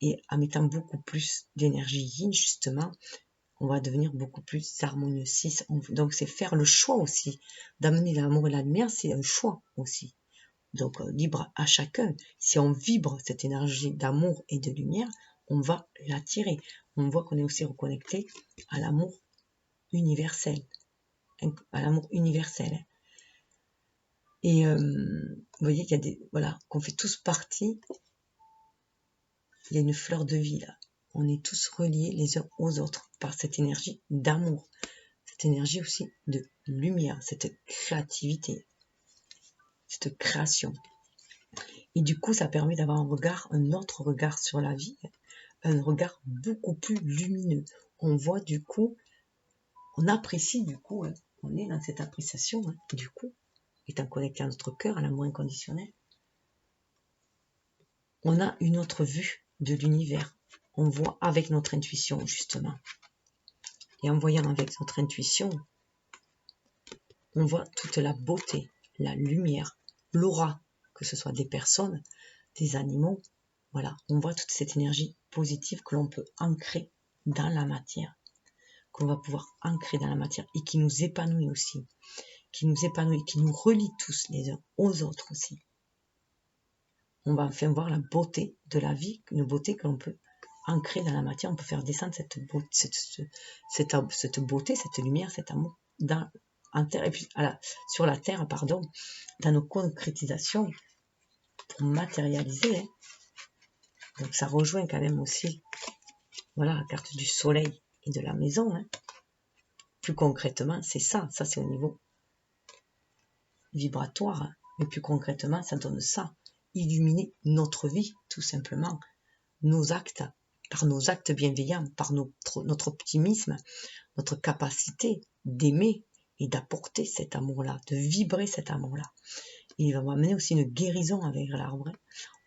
et en mettant beaucoup plus d'énergie yin, justement, on va devenir beaucoup plus harmonieux. Donc c'est faire le choix aussi, d'amener l'amour et la lumière, c'est un choix aussi. Donc libre à chacun. Si on vibre cette énergie d'amour et de lumière, on va l'attirer. On voit qu'on est aussi reconnecté à l'amour universel. Et vous voyez qu'il y a qu'on fait tous partie il y a une fleur de vie là. On est tous reliés les uns aux autres par cette énergie d'amour, cette énergie aussi de lumière, cette créativité, cette création. Et du coup, ça permet d'avoir un autre regard sur la vie, un regard beaucoup plus lumineux. On voit du coup, on apprécie du coup, hein, on est dans cette appréciation, hein, du coup, étant connecté à notre cœur, à l'amour inconditionnel. On a une autre vue de l'univers. On voit avec notre intuition, justement. Et en voyant avec notre intuition, on voit toute la beauté, la lumière, l'aura, que ce soit des personnes, des animaux. Voilà, on voit toute cette énergie positive que l'on peut ancrer dans la matière, qu'on va pouvoir ancrer dans la matière et qui nous épanouit aussi, qui nous épanouit, qui nous relie tous les uns aux autres aussi. On va enfin voir la beauté de la vie, une beauté que l'on peut ancrer dans la matière. On peut faire descendre cette beauté, cette lumière, cet amour en terre, et puis sur la terre, pardon, dans nos concrétisations pour matérialiser. Hein. Donc ça rejoint quand même aussi, voilà, la carte du soleil et de la maison. Hein. Plus concrètement, c'est ça. Ça, c'est au niveau vibratoire. Hein. Mais plus concrètement, ça donne ça. Illuminer notre vie, tout simplement. Nos actes, par nos actes bienveillants, par notre optimisme, notre capacité d'aimer et d'apporter cet amour-là, de vibrer cet amour-là. Et il va m'amener aussi une guérison avec l'arbre.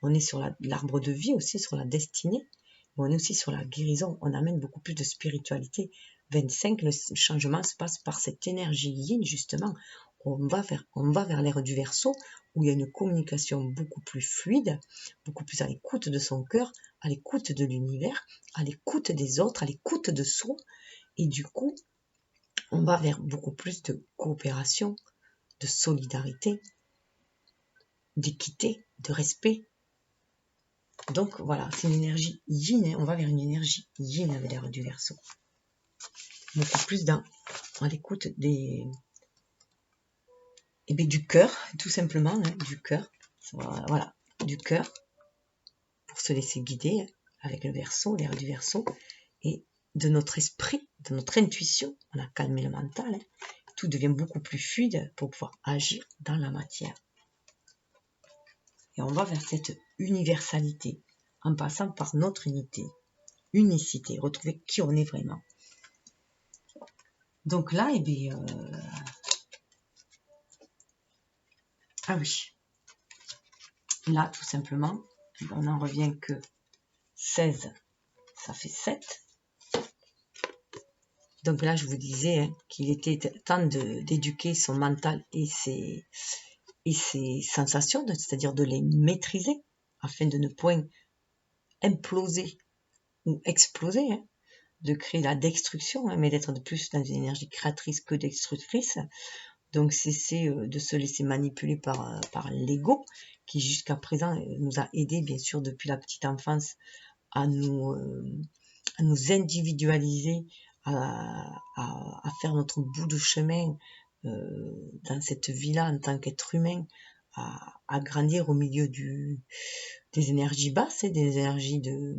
On est sur l'arbre de vie aussi, sur la destinée. Mais on est aussi sur la guérison. On amène beaucoup plus de spiritualité. 25, le changement se passe par cette énergie yin, justement. On va vers l'ère du Verseau, où il y a une communication beaucoup plus fluide, beaucoup plus à l'écoute de son cœur, à l'écoute de l'univers, à l'écoute des autres, à l'écoute de soi. Et du coup, on va vers beaucoup plus de coopération, de solidarité, d'équité, de respect. Donc voilà, c'est une énergie yin, hein. On va vers une énergie yin avec l'ère du Verseau. Beaucoup plus à l'écoute du cœur, tout simplement, hein, du cœur. Voilà, du cœur, pour se laisser guider avec le Verseau, l'ère du Verseau, et de notre esprit, de notre intuition. On a calmé le mental, hein. Tout devient beaucoup plus fluide pour pouvoir agir dans la matière. Et on va vers cette universalité, en passant par notre unicité, retrouver qui on est vraiment. Donc là, ah oui, là tout simplement, on n'en revient que 16, ça fait 7. Donc là, je vous disais hein, qu'il était temps d'éduquer son mental et ses sensations, c'est-à-dire de les maîtriser, afin de ne point imploser ou exploser, hein, de créer la destruction, hein, mais d'être de plus dans une énergie créatrice que destructrice. Donc cesser de se laisser manipuler par l'ego, qui jusqu'à présent nous a aidés, bien sûr, depuis la petite enfance, à nous individualiser, à faire notre bout de chemin dans cette vie-là en tant qu'être humain, à grandir au milieu des énergies basses, et des énergies de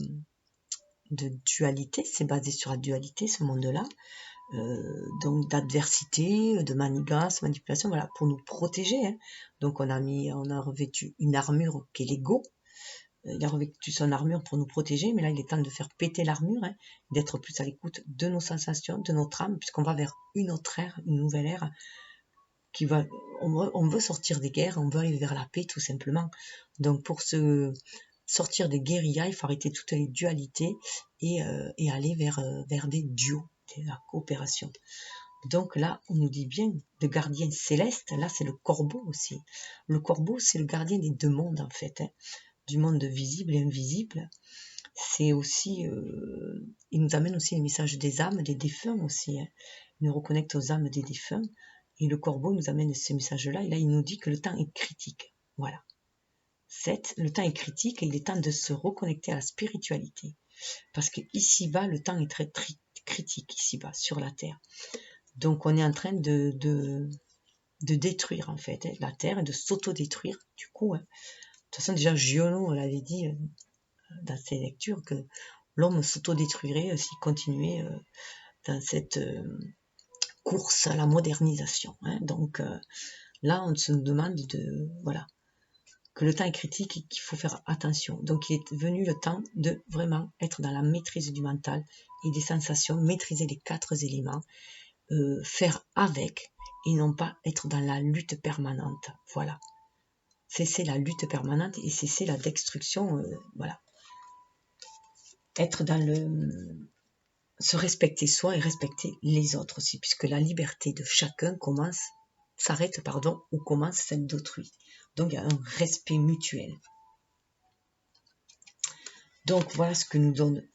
dualité. C'est basé sur la dualité, ce monde-là. Donc d'adversité, de manigance, manipulation, voilà, pour nous protéger. Hein. Donc on a revêtu une armure qui est l'ego. Il a revêtu son armure pour nous protéger, mais là il est temps de faire péter l'armure, hein, d'être plus à l'écoute de nos sensations, de notre âme, puisqu'on va vers une autre ère, une nouvelle ère, on veut sortir des guerres, on veut aller vers la paix tout simplement. Donc pour sortir des guérillas, il faut arrêter toutes les dualités et aller vers des duos, de la coopération. Donc là, on nous dit bien de gardien céleste, là c'est le corbeau aussi. Le corbeau, c'est le gardien des deux mondes en fait, hein, du monde visible et invisible. C'est aussi, il nous amène aussi les messages des âmes, des défunts aussi. Hein. Il nous reconnecte aux âmes des défunts. Et le corbeau nous amène ces messages-là. Et là, il nous dit que le temps est critique. Voilà. Le temps est critique et il est temps de se reconnecter à la spiritualité. Parce que ici-bas, le temps est très critique, ici-bas, sur la Terre. Donc, on est en train de détruire, en fait, hein, la Terre et de s'auto-détruire, du coup. Hein. De toute façon, déjà, Giono l'avait dit dans ces lectures que l'homme s'autodétruirait s'il continuait dans cette course à la modernisation. Hein. Donc là, on se demande voilà, que le temps est critique et qu'il faut faire attention. Donc il est venu le temps de vraiment être dans la maîtrise du mental et des sensations, maîtriser les 4 éléments, faire avec et non pas être dans la lutte permanente. Voilà. Cesser la lutte permanente et cesser la destruction. Voilà. Être dans se respecter soi et respecter les autres aussi, puisque la liberté de chacun s'arrête, ou commence celle d'autrui. Donc il y a un respect mutuel. Donc voilà ce que nous donne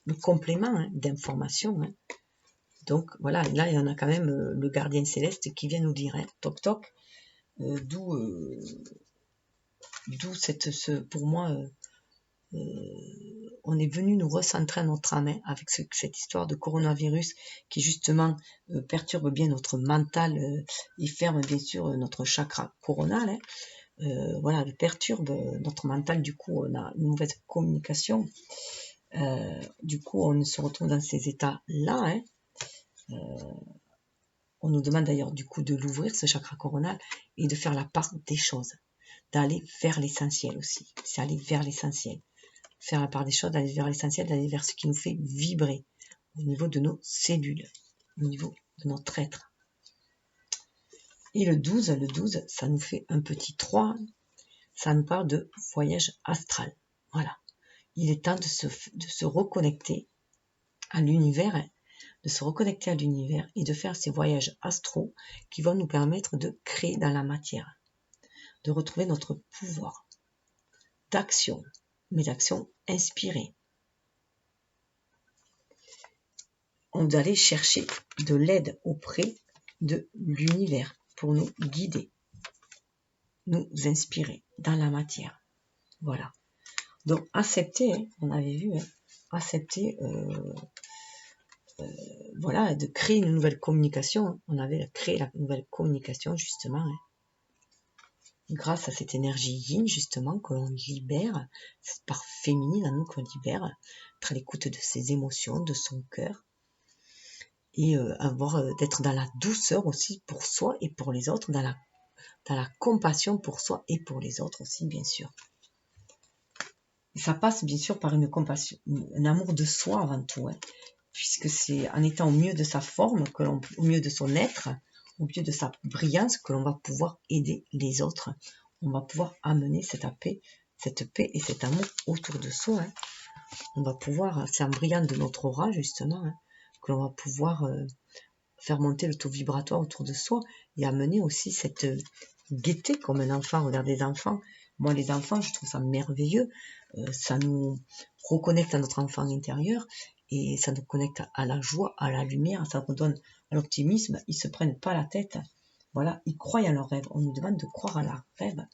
le complément d'information. Hein. Donc voilà, là il y en a quand même le gardien céleste qui vient nous dire, hein, toc toc, d'où pour moi, on est venu nous recentrer notre âme hein, avec cette histoire de coronavirus qui justement perturbe bien notre mental et ferme bien sûr notre chakra coronal. Hein. Voilà, perturbe notre mental, du coup on a une mauvaise communication, du coup on se retrouve dans ces états-là. Hein. On nous demande d'ailleurs du coup de l'ouvrir, ce chakra coronal, et de faire la part des choses, d'aller vers l'essentiel aussi, c'est aller vers l'essentiel, faire la part des choses, d'aller vers l'essentiel, d'aller vers ce qui nous fait vibrer au niveau de nos cellules, au niveau de notre être. Et le 12, ça nous fait un petit 3, ça nous parle de voyage astral. Voilà. Il est temps de se reconnecter à l'univers, de se reconnecter à l'univers et de faire ces voyages astraux qui vont nous permettre de créer dans la matière, de retrouver notre pouvoir d'action, mais d'action inspirée. On doit aller chercher de l'aide auprès de l'univers pour nous guider, nous inspirer dans la matière. Voilà. Donc accepter, hein, on avait vu, hein, accepter, voilà, de créer une nouvelle communication. On avait créé la nouvelle communication justement, hein, grâce à cette énergie yin justement que l'on libère, cette part féminine en nous qu'on libère, être à l'écoute de ses émotions, de son cœur, et d'être dans la douceur aussi pour soi et pour les autres, dans la compassion pour soi et pour les autres aussi, bien sûr. Et ça passe bien sûr par une compassion, un amour de soi avant tout, hein, puisque c'est en étant au mieux de sa forme, au mieux de son être, au mieux de sa brillance, que l'on va pouvoir aider les autres. On va pouvoir amener cette paix et cet amour autour de soi. Hein. On va pouvoir, c'est en brillant de notre aura justement, hein, que l'on va pouvoir faire monter le taux vibratoire autour de soi et amener aussi cette gaieté comme un enfant. Regardez les enfants. Moi, les enfants, je trouve ça merveilleux. Ça nous reconnecte à notre enfant intérieur et ça nous connecte à la joie, à la lumière, ça nous donne à l'optimisme. Ils se prennent pas la tête. Voilà, ils croient à leurs rêves. On nous demande de croire à leurs rêves,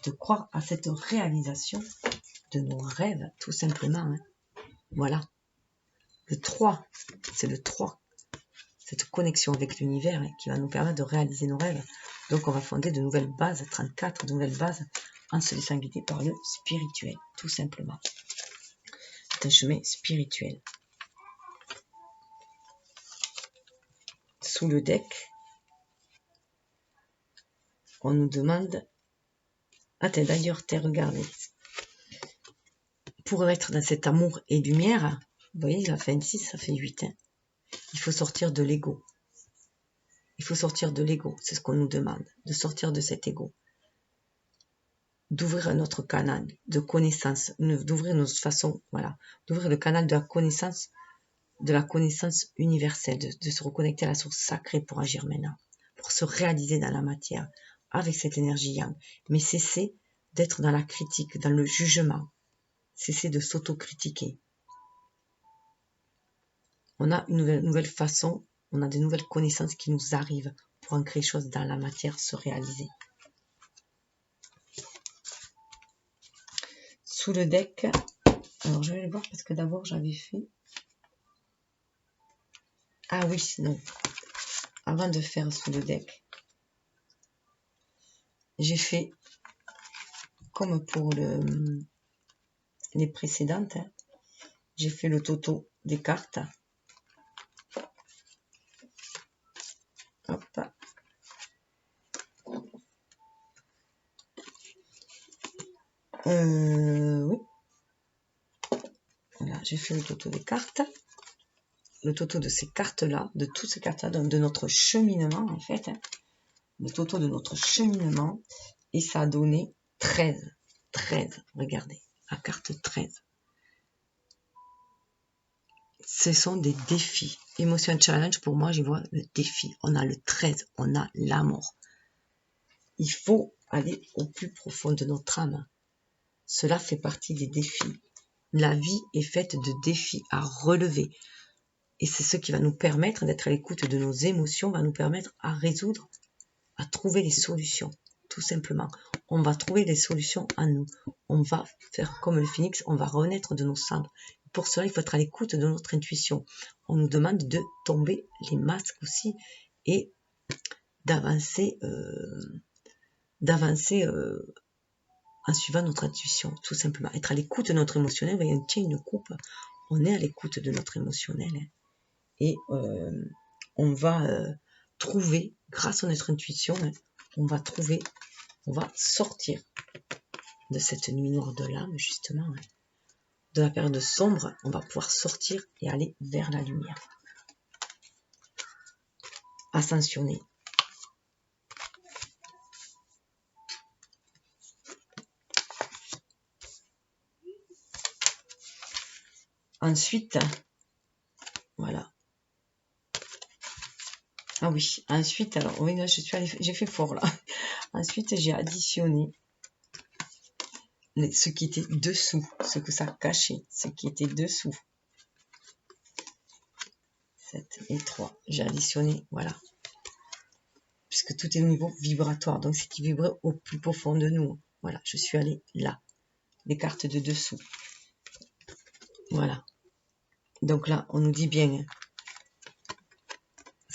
de croire à cette réalisation de nos rêves, tout simplement. Hein. Voilà. Le 3, c'est le 3. Cette connexion avec l'univers hein, qui va nous permettre de réaliser nos rêves. Donc on va fonder de nouvelles bases, 34 de nouvelles bases, en se laissant guider par le spirituel, tout simplement. C'est un chemin spirituel. Sous le deck, on nous demande... Ah, d'ailleurs, t'es regardé. Pour être dans cet amour et lumière, vous voyez, il a fait 6, ça fait 8. Hein. Il faut sortir de l'ego. Il faut sortir de l'ego, c'est ce qu'on nous demande, de sortir de cet ego. D'ouvrir notre canal de connaissance, d'ouvrir notre façon, voilà, d'ouvrir le canal de la connaissance universelle, de se reconnecter à la source sacrée pour agir maintenant, pour se réaliser dans la matière, avec cette énergie yang. Mais cesser d'être dans la critique, dans le jugement, cesser de s'autocritiquer. On a une nouvelle façon, on a des nouvelles connaissances qui nous arrivent pour ancrer les choses dans la matière, se réaliser. Sous le deck, alors je vais le voir parce que d'abord j'avais fait... Ah oui, non. Avant de faire sous le deck, j'ai fait comme pour les précédentes, hein, j'ai fait le toto des cartes. Hop. Oui. Voilà, j'ai fait le toto des cartes. Le toto de ces cartes-là, de toutes ces cartes-là, donc de notre cheminement, en fait. Hein, le toto de notre cheminement. Et ça a donné 13. 13, regardez, la carte 13. Ce sont des défis. Emotion Challenge, pour moi, j'y vois le défi. On a le 13, on a l'amour. Il faut aller au plus profond de notre âme. Cela fait partie des défis. La vie est faite de défis à relever. Et c'est ce qui va nous permettre d'être à l'écoute de nos émotions, va nous permettre à résoudre, à trouver des solutions, tout simplement. On va trouver des solutions à nous. On va faire comme le phénix, on va renaître de nos cendres. Pour cela, il faut être à l'écoute de notre intuition. On nous demande de tomber les masques aussi et d'avancer en suivant notre intuition, tout simplement. Être à l'écoute de notre émotionnel. Vous voyez, on tient une coupe, on est à l'écoute de notre émotionnel. Hein. Et on va trouver, grâce à notre intuition, hein, on va sortir de cette nuit noire de l'âme, justement, hein, de la période sombre, on va pouvoir sortir et aller vers la lumière. Ascensionner. Ensuite, voilà. Ah oui, ensuite, alors, oui, là, j'ai fait fort, là. Ensuite, j'ai additionné ce qui était dessous, ce que ça cachait, ce qui était dessous. 7 et 3. J'ai additionné, voilà. Puisque tout est au niveau vibratoire, donc ce qui vibrait au plus profond de nous. Voilà, je suis allée là. Les cartes de dessous. Voilà. Donc là, on nous dit bien.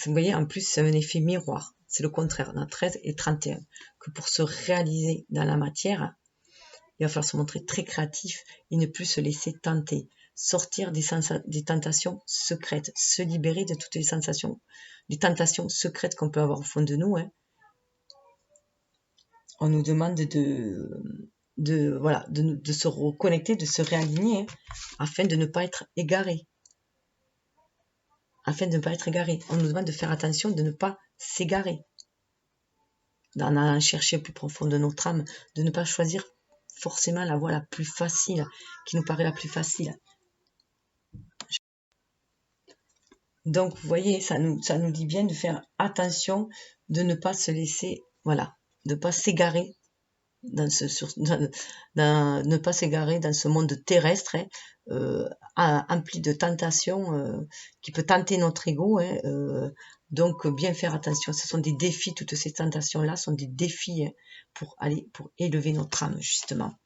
Vous voyez, en plus, c'est un effet miroir. C'est le contraire. On a 13 et 31. Que pour se réaliser dans la matière, il va falloir se montrer très créatif et ne plus se laisser tenter. Sortir des tentations secrètes. Se libérer de toutes les sensations, des tentations secrètes qu'on peut avoir au fond de nous. Hein. On nous demande de se reconnecter, de se réaligner, hein, afin de ne pas être égaré. Afin de ne pas être égaré. On nous demande de faire attention, de ne pas s'égarer. D'en allant chercher plus profond de notre âme, de ne pas choisir forcément la voie la plus facile, qui nous paraît la plus facile. Donc, vous voyez, ça nous dit bien de faire attention, de ne pas se laisser, voilà, de ne pas s'égarer ne pas s'égarer dans ce monde terrestre, hein, empli de tentations qui peut tenter notre ego. Hein, donc, bien faire attention. Ce sont des défis. Toutes ces tentations-là sont des défis, hein, pour élever notre âme, justement.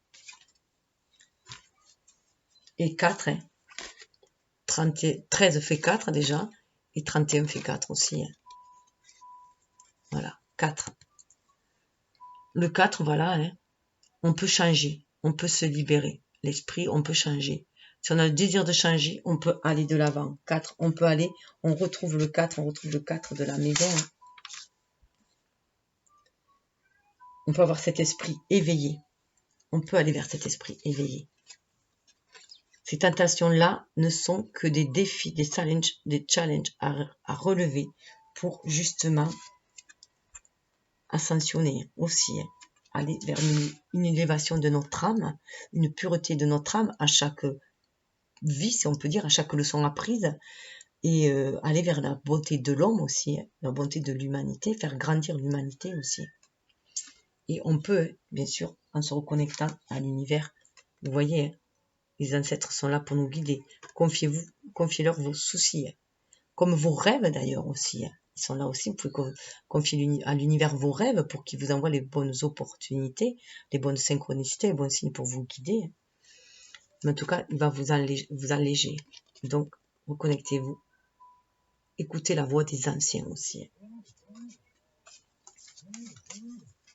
Et 4, hein, 13 fait 4 déjà, et 31 fait 4 aussi. Hein. Voilà, 4. Le 4, voilà, hein, on peut changer, on peut se libérer. L'esprit, on peut changer. Si on a le désir de changer, on peut aller de l'avant. 4, on peut aller, on retrouve le 4 de la maison. Hein. On peut avoir cet esprit éveillé. On peut aller vers cet esprit éveillé. Ces tentations-là ne sont que des défis, des challenges à relever pour justement ascensionner aussi. Hein. Aller vers une élévation de notre âme, une pureté de notre âme à chaque vie, si on peut dire, à chaque leçon apprise, et aller vers la bonté de l'homme aussi, hein, la bonté de l'humanité, faire grandir l'humanité aussi. Et on peut, bien sûr, en se reconnectant à l'univers, vous voyez, hein, les ancêtres sont là pour nous guider. Confiez-leur vos soucis, hein, comme vos rêves d'ailleurs aussi. Hein. Ils sont là aussi, vous pouvez confier à l'univers vos rêves pour qu'il vous envoie les bonnes opportunités, les bonnes synchronicités, les bons signes pour vous guider. Mais en tout cas, il va vous alléger. Donc, reconnectez-vous. Écoutez la voix des anciens aussi.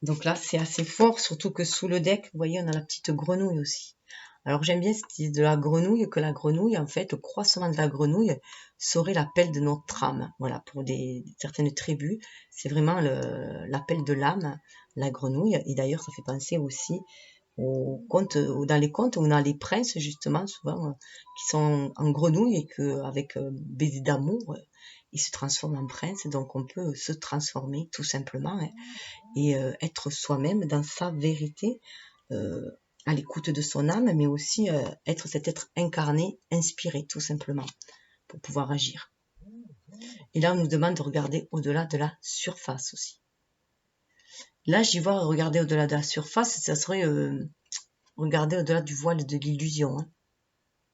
Donc là, c'est assez fort, surtout que sous le deck, vous voyez, on a la petite grenouille aussi. Alors j'aime bien cette idée de la grenouille, que la grenouille, en fait, le croissement de la grenouille serait l'appel de notre âme. Voilà, pour certaines tribus, c'est vraiment l'appel de l'âme, la grenouille. Et d'ailleurs, ça fait penser aussi aux contes, dans les contes où on a les princes, justement, souvent, qui sont en grenouille et qu'avec baiser d'amour, ils se transforment en prince. Donc on peut se transformer tout simplement, hein, et être soi-même dans sa vérité, à l'écoute de son âme, mais aussi être cet être incarné, inspiré, tout simplement, pour pouvoir agir. Et là, on nous demande de regarder au-delà de la surface aussi. Là, j'y vois regarder au-delà de la surface, ça serait regarder au-delà du voile de l'illusion. Hein.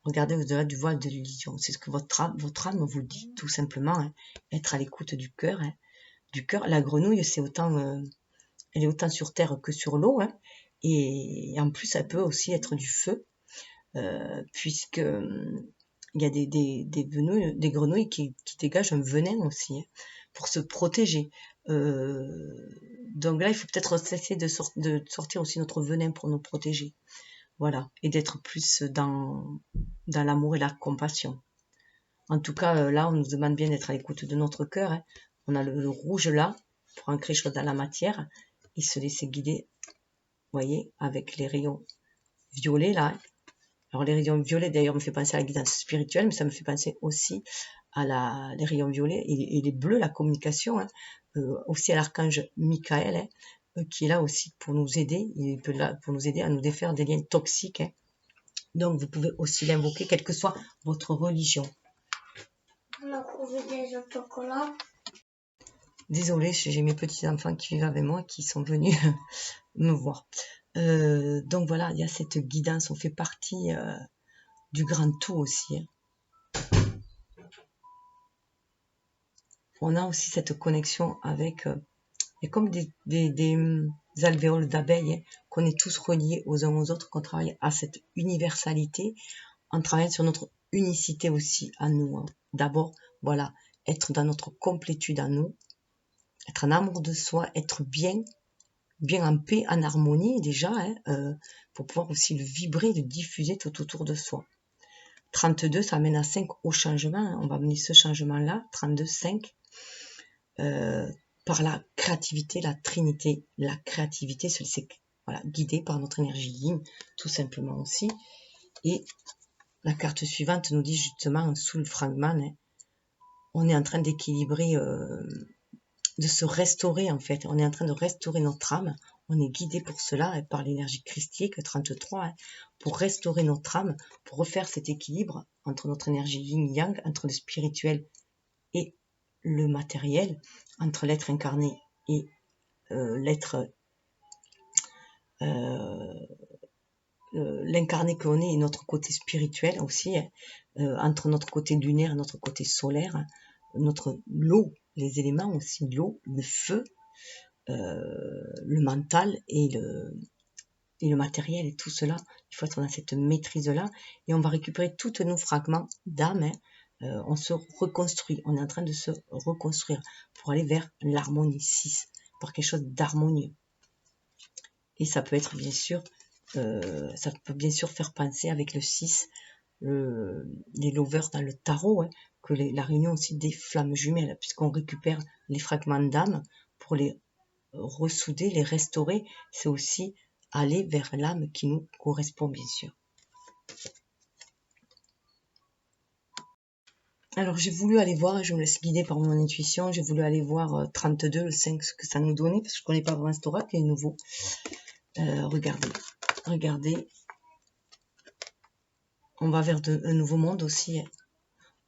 Regardez au-delà du voile de l'illusion. C'est ce que votre âme vous dit, tout simplement. Hein. Être à l'écoute du cœur. Hein. Du cœur. La grenouille, c'est autant, elle est autant sur terre que sur l'eau. Hein. Et en plus, elle peut aussi être du feu, puisque il y a des grenouilles qui dégagent un venin aussi, hein, pour se protéger. Donc là, il faut peut-être essayer de sortir aussi notre venin pour nous protéger. Voilà, et d'être plus dans l'amour et la compassion. En tout cas, là, on nous demande bien d'être à l'écoute de notre cœur. Hein. On a le rouge là, pour ancrer les choses dans la matière, et se laisser guider, vous voyez, avec les rayons violets là. Hein. Alors les rayons violets, d'ailleurs, me fait penser à la guidance spirituelle, mais ça me fait penser aussi à les rayons violets et les bleus, la communication, hein, aussi à l'archange Michael, hein, qui est là aussi pour nous aider, il est là pour nous aider à nous défaire des liens toxiques. Hein. Donc vous pouvez aussi l'invoquer, quelle que soit votre religion. On a trouvé des autocollants. Désolée, j'ai mes petits-enfants qui vivent avec moi qui sont venus me voir. Donc voilà, il y a cette guidance, on fait partie du grand tout aussi. Hein. On a aussi cette connexion avec, et comme des alvéoles d'abeilles, hein, qu'on est tous reliés aux uns aux autres, qu'on travaille à cette universalité, on travaille sur notre unicité aussi à nous. Hein. D'abord, voilà, être dans notre complétude à nous, être en amour de soi, être bien en paix, en harmonie déjà, hein, pour pouvoir aussi le vibrer, le diffuser tout autour de soi. 32, ça amène à 5 au changement, hein. On va mener ce changement-là, 32, 5, par la créativité, la trinité, la créativité, se laisser guider par notre énergie yin, tout simplement aussi. Et la carte suivante nous dit justement, sous le fragment, hein, on est en train d'équilibrer, de se restaurer en fait. On est en train de restaurer notre âme. On est guidé pour cela, hein, par l'énergie christique 33, hein, pour restaurer notre âme, pour refaire cet équilibre entre notre énergie yin-yang, entre le spirituel et le matériel, entre l'être incarné et l'être l'incarné qu'on est et notre côté spirituel aussi, hein, entre notre côté lunaire et notre côté solaire, hein, l'eau, les éléments aussi, l'eau, le feu, le mental et le matériel et tout cela. Il faut être dans cette maîtrise-là et on va récupérer tous nos fragments d'âme. Hein, on se reconstruit, on est en train de se reconstruire pour aller vers l'harmonie 6, pour quelque chose d'harmonieux. Et ça peut être bien sûr, ça peut bien sûr faire penser avec le 6, les lovers dans le tarot, hein, que la réunion aussi des flammes jumelles, puisqu'on récupère les fragments d'âme pour les ressouder, les restaurer, c'est aussi aller vers l'âme qui nous correspond bien sûr. Alors j'ai voulu aller voir, je me laisse guider par mon intuition, j'ai voulu aller voir 32, le 5, ce que ça nous donnait, parce que je connais pas vraiment cet oracle, il est nouveau. Regardez, on va vers un nouveau monde aussi, hein.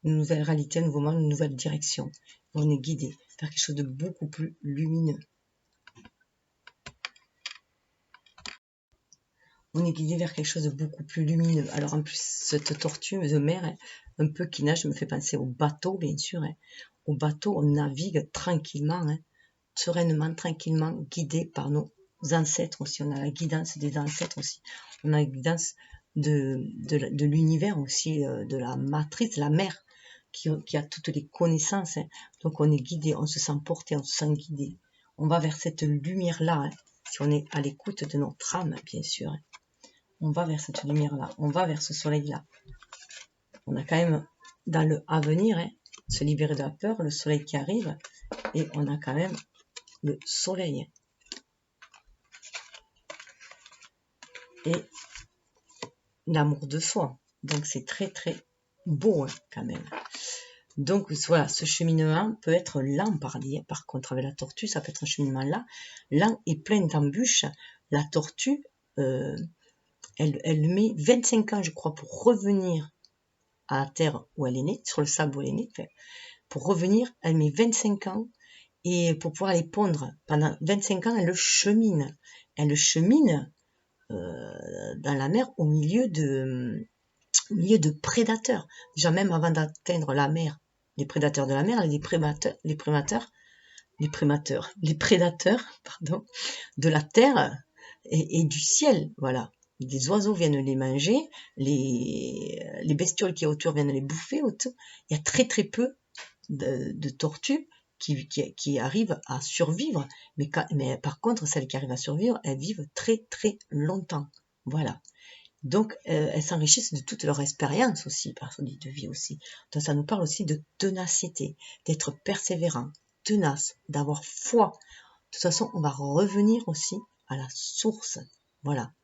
Une nouvelle réalité, un nouveau monde, une nouvelle direction. On est guidé vers quelque chose de beaucoup plus lumineux. On est guidé vers quelque chose de beaucoup plus lumineux. Alors en plus, cette tortue de mer, hein, un peu qui nage, me fait penser au bateau, bien sûr. Hein. Au bateau, on navigue tranquillement, hein, sereinement, tranquillement, guidé par nos ancêtres aussi. On a la guidance des ancêtres aussi. On a la guidance de l'univers aussi, de la matrice, la mer, qui a toutes les connaissances. Hein. Donc on est guidé, on se sent porté, on se sent guidé. On va vers cette lumière-là, hein, si on est à l'écoute de notre âme, bien sûr, on va vers cette lumière-là, on va vers ce soleil-là. On a quand même, dans le avenir, se libérer de la peur, le soleil qui arrive, et on a quand même le soleil. Et l'amour de soi. Donc c'est très très beau quand même. Donc voilà, ce cheminement peut être lent par contre avec la tortue, ça peut être un cheminement lent et plein d'embûches. La tortue, elle met 25 ans je crois pour revenir à la terre où elle est née, sur le sable où elle est née. Enfin, pour revenir, elle met 25 ans et pour pouvoir aller pondre, pendant 25 ans, elle chemine dans la mer au milieu de prédateurs. Déjà même avant d'atteindre la mer, les prédateurs de la mer, les prédateurs de la terre et du ciel, voilà. Des oiseaux viennent les manger, les bestioles qui y a autour viennent les bouffer autour. Il y a très très peu de tortues qui arrivent à survivre, mais par contre celles qui arrivent à survivre, elles vivent très très longtemps, voilà. Donc elles s'enrichissent de toute leur expérience aussi, personnelle de vie aussi. Donc ça nous parle aussi de ténacité, d'être persévérant, tenace, d'avoir foi. De toute façon, on va revenir aussi à la source, voilà.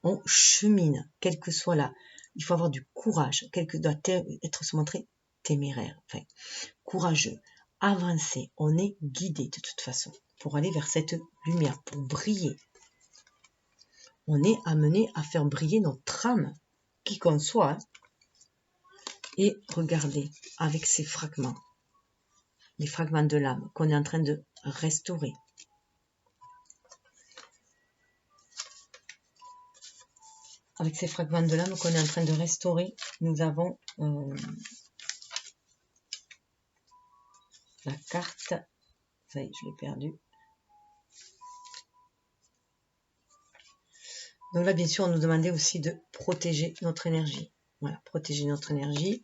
On chemine, quel que soit là. Il faut avoir du courage, doit être se montrer téméraire, enfin, courageux, avancer. On est guidé de toute façon pour aller vers cette lumière, pour briller. On est amené à faire briller notre âme, qui qu'on soit. Et regardez, avec ces fragments, les fragments de l'âme qu'on est en train de restaurer. Avec ces fragments de l'âme qu'on est en train de restaurer, nous avons la carte. Ça y est, je l'ai perdue. Donc là, bien sûr, on nous demandait aussi de protéger notre énergie. Voilà, protéger notre énergie,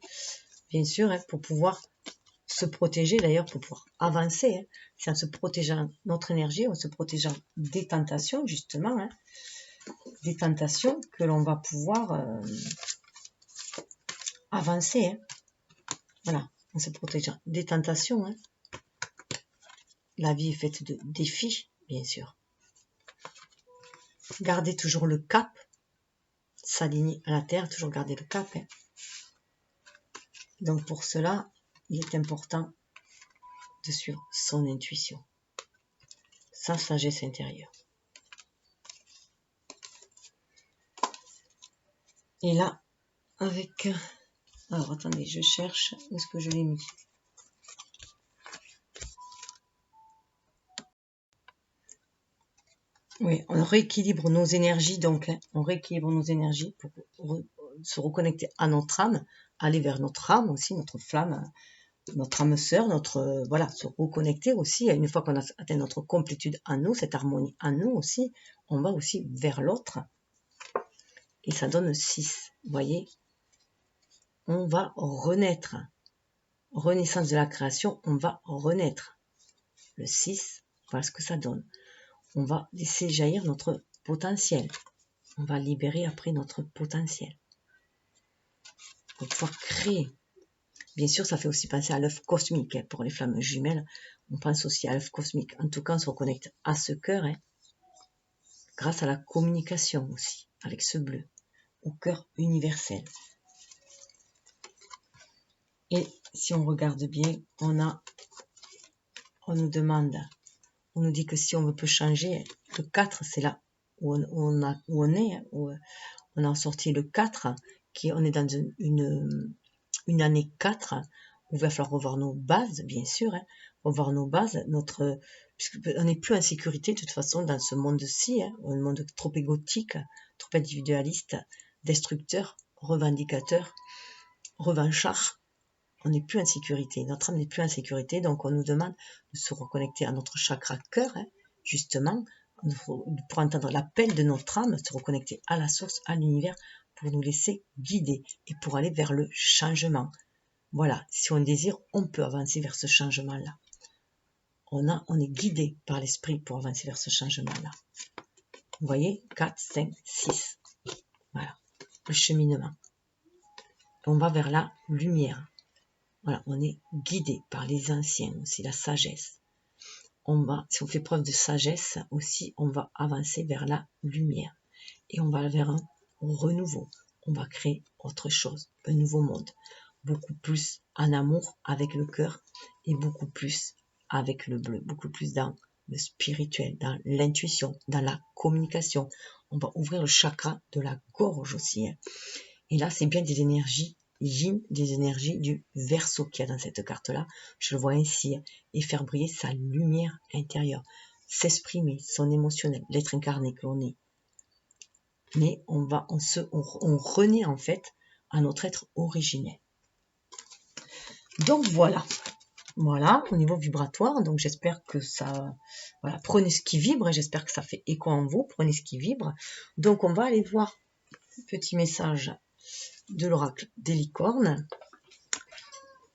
bien sûr, pour pouvoir se protéger, d'ailleurs, pour pouvoir avancer. C'est en se protégeant notre énergie, en se protégeant des tentations, justement, des tentations que l'on va pouvoir avancer. Voilà, en se protégeant des tentations. La vie est faite de défis, bien sûr. Garder toujours le cap, s'aligner à la terre, toujours garder le cap. Donc pour cela, il est important de suivre son intuition, sa sagesse intérieure. Et là, avec... Alors attendez, je cherche, où est-ce que je l'ai mis? Oui, on rééquilibre nos énergies, donc on rééquilibre nos énergies pour se reconnecter à notre âme, aller vers notre âme aussi, notre flamme, notre âme sœur, voilà, se reconnecter aussi. Une fois qu'on a atteint notre complétude en nous, cette harmonie en nous aussi, on va aussi vers l'autre. Et ça donne 6, vous voyez. On va renaître. Renaissance de la création, on va renaître. Le 6, voilà ce que ça donne. On va laisser jaillir notre potentiel. On va libérer après notre potentiel. Pour pouvoir créer. Bien sûr, ça fait aussi penser à l'œuf cosmique. Pour les flammes jumelles, on pense aussi à l'œuf cosmique. En tout cas, on se reconnecte à ce cœur, grâce à la communication aussi, avec ce bleu, au cœur universel. Et si on regarde bien, on nous demande, on nous dit que si on peut changer, le 4, c'est là où on a sorti le 4, on est dans une année 4, où il va falloir revoir nos bases, bien sûr, revoir nos bases, puisqu'on n'est plus en sécurité de toute façon dans ce monde-ci, un monde trop égotique, trop individualiste, destructeur, revendicateur, revanchard. On n'est plus en sécurité, notre âme n'est plus en sécurité, donc on nous demande de se reconnecter à notre chakra cœur, justement, pour entendre l'appel de notre âme, se reconnecter à la source, à l'univers, pour nous laisser guider et pour aller vers le changement. Voilà, si on désire, on peut avancer vers ce changement-là. on est guidé par l'esprit pour avancer vers ce changement-là. Vous voyez, 4, 5, 6. Voilà, le cheminement. On va vers la lumière. Voilà, on est guidé par les anciens aussi, la sagesse. Si on fait preuve de sagesse aussi, on va avancer vers la lumière. Et on va vers un renouveau. On va créer autre chose, un nouveau monde. Beaucoup plus en amour avec le cœur et beaucoup plus avec le bleu, beaucoup plus dans le spirituel, dans l'intuition, dans la communication. On va ouvrir le chakra de la gorge aussi. Et là, c'est bien des énergies yin, des énergies du Verseau qu'il y a dans cette carte-là. Je le vois ainsi, et faire briller sa lumière intérieure, s'exprimer, son émotionnel, l'être incarné que l'on est. Mais on renaît en fait à notre être originel. Donc voilà au niveau vibratoire. Donc j'espère que ça, voilà, prenez ce qui vibre, et j'espère que ça fait écho en vous. Prenez ce qui vibre. Donc on va aller voir petit message de l'oracle des licornes,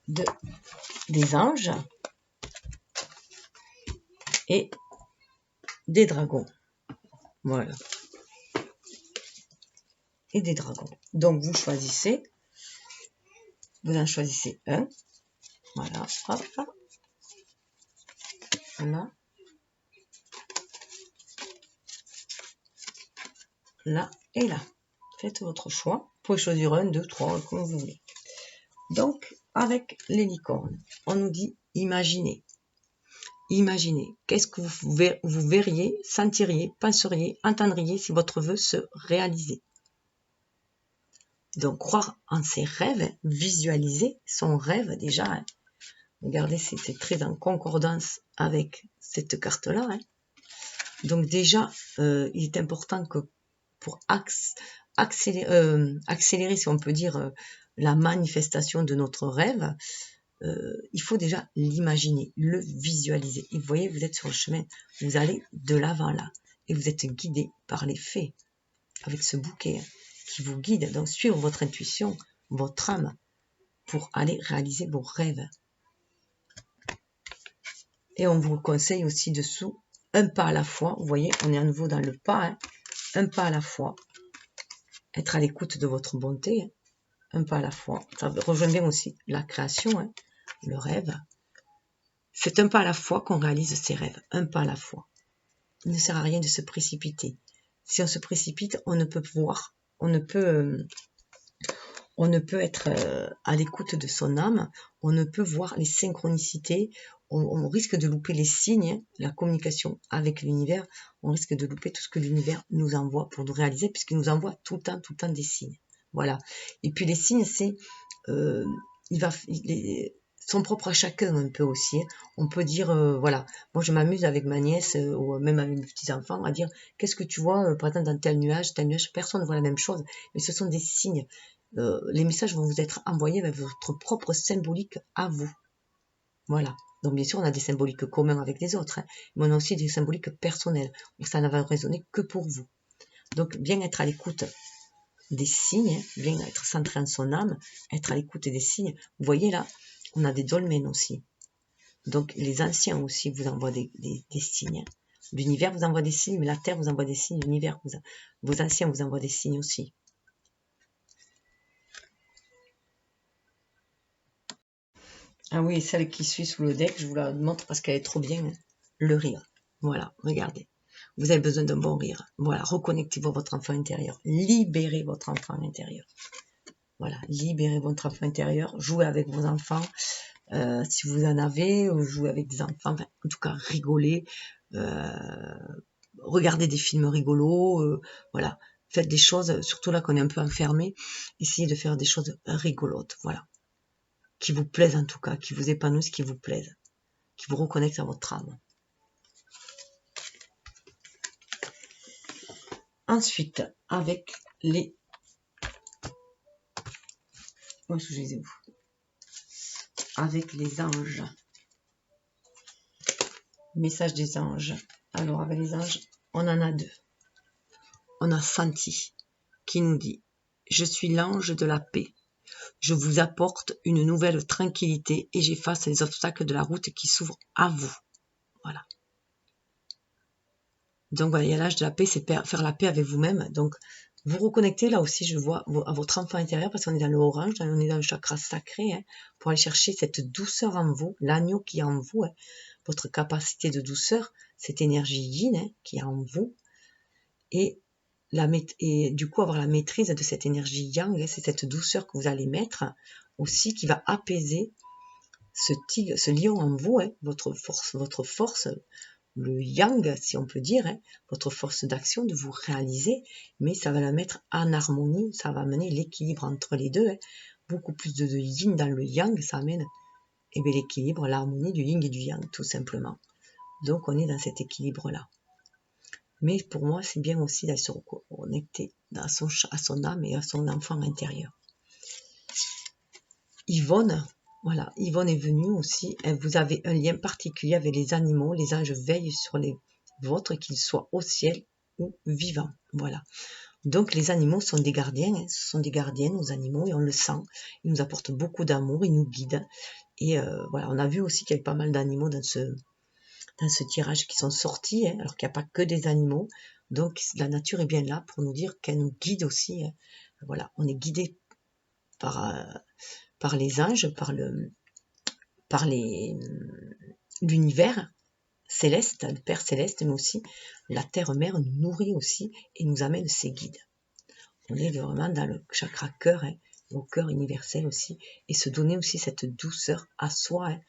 des anges et des dragons. Voilà. Et des dragons. Donc vous choisissez, vous en choisissez un. Voilà, hop, là, là et là. Faites votre choix. Vous pouvez choisir un, deux, trois, comme vous voulez. Donc, avec les licornes, on nous dit imaginez. Imaginez, qu'est-ce que vous verriez, sentiriez, penseriez, entendriez si votre vœu se réalisait. Donc, croire en ses rêves, visualiser son rêve déjà. Hein. Regardez, c'est très en concordance avec cette carte-là. Hein. Donc déjà, il est important que pour accélérer, si on peut dire, la manifestation de notre rêve, il faut déjà l'imaginer, le visualiser. Et vous voyez, vous êtes sur le chemin, vous allez de l'avant là, et vous êtes guidé par les fées, avec ce bouquet qui vous guide. Donc suivre votre intuition, votre âme, pour aller réaliser vos rêves. Et on vous conseille aussi dessous, un pas à la fois. Vous voyez, on est à nouveau dans le pas, hein, un pas à la fois. Être à l'écoute de votre bonté, hein, un pas à la fois. Ça rejoint bien aussi la création, hein, le rêve. C'est un pas à la fois qu'on réalise ses rêves, un pas à la fois. Il ne sert à rien de se précipiter. Si on se précipite, on ne peut voir, on ne peut être à l'écoute de son âme, on ne peut voir les synchronicités, on risque de louper les signes, la communication avec l'univers, on risque de louper tout ce que l'univers nous envoie pour nous réaliser, puisqu'il nous envoie tout le temps des signes. Voilà. Et puis les signes, c'est sont propres à chacun un peu aussi. Hein. On peut dire, voilà, moi je m'amuse avec ma nièce ou même avec mes petits-enfants à dire, qu'est-ce que tu vois, par exemple, dans tel nuage, personne ne voit la même chose, mais ce sont des signes. Les messages vont vous être envoyés avec votre propre symbolique à vous. Voilà. Donc bien sûr, on a des symboliques communs avec les autres, hein, mais on a aussi des symboliques personnelles, où ça ne va résonner que pour vous. Donc bien être à l'écoute des signes, bien être centré en son âme, être à l'écoute des signes. Vous voyez là, on a des dolmens aussi. Donc les anciens aussi vous envoient des signes. L'univers vous envoie des signes, mais la Terre vous envoie des signes, l'univers, vos anciens vous envoient des signes aussi. Ah oui, celle qui suit sous le deck, je vous la montre parce qu'elle est trop bien. Hein. Le rire. Voilà, regardez. Vous avez besoin d'un bon rire. Voilà, reconnectez-vous à votre enfant intérieur. Libérez votre enfant intérieur. Voilà, libérez votre enfant intérieur. Jouez avec vos enfants. Si vous en avez, jouez avec des enfants. Enfin, en tout cas, rigolez. Regardez des films rigolos. Voilà, faites des choses, surtout là qu'on est un peu enfermé. Essayez de faire des choses rigolotes. Voilà. Qui vous plaisent en tout cas, qui vous épanouissent, qui vous plaisent, qui vous reconnectent à votre âme. Ensuite, avec les... Où est-ce que je les ai où ? Avec les anges. Message des anges. Alors, avec les anges, on en a deux. On a Santi qui nous dit « Je suis l'ange de la paix. Je vous apporte une nouvelle tranquillité et j'efface les obstacles de la route qui s'ouvrent à vous. » Voilà. Donc voilà, il y a l'âge de la paix, c'est faire la paix avec vous-même. Donc vous reconnectez là aussi, je vois, à votre enfant intérieur, parce qu'on est dans le orange, on est dans le chakra sacré, hein, pour aller chercher cette douceur en vous, l'agneau qui est en vous, hein, votre capacité de douceur, cette énergie yin, hein, qui est en vous, et du coup avoir la maîtrise de cette énergie yang, hein, c'est cette douceur que vous allez mettre aussi qui va apaiser ce lion en vous, hein, votre force, le yang, si on peut dire, hein, votre force d'action, de vous réaliser, mais ça va la mettre en harmonie, ça va amener l'équilibre entre les deux, hein, beaucoup plus de yin dans le yang, ça amène l'équilibre, l'harmonie du yin et du yang, tout simplement. Donc on est dans cet équilibre-là. Mais pour moi, c'est bien aussi d'aller se reconnecter à son âme et à son enfant intérieur. Yvonne, voilà, Yvonne est venue aussi. Vous avez un lien particulier avec les animaux. Les anges veillent sur les vôtres, qu'ils soient au ciel ou vivants. Voilà. Donc les animaux sont des gardiens. Hein, ce sont des gardiens, nos animaux, et on le sent. Ils nous apportent beaucoup d'amour, ils nous guident. Et voilà, on a vu aussi qu'il y avait pas mal d'animaux dans ce tirage qui sont sortis, hein, alors qu'il n'y a pas que des animaux. Donc la nature est bien là pour nous dire qu'elle nous guide aussi. Hein. Voilà, on est guidé par les anges, par l'univers céleste, le Père céleste, mais aussi la Terre-Mère nous nourrit aussi et nous amène ses guides. On est vraiment dans le chakra cœur, hein, au cœur universel aussi, et se donner aussi cette douceur à soi, hein,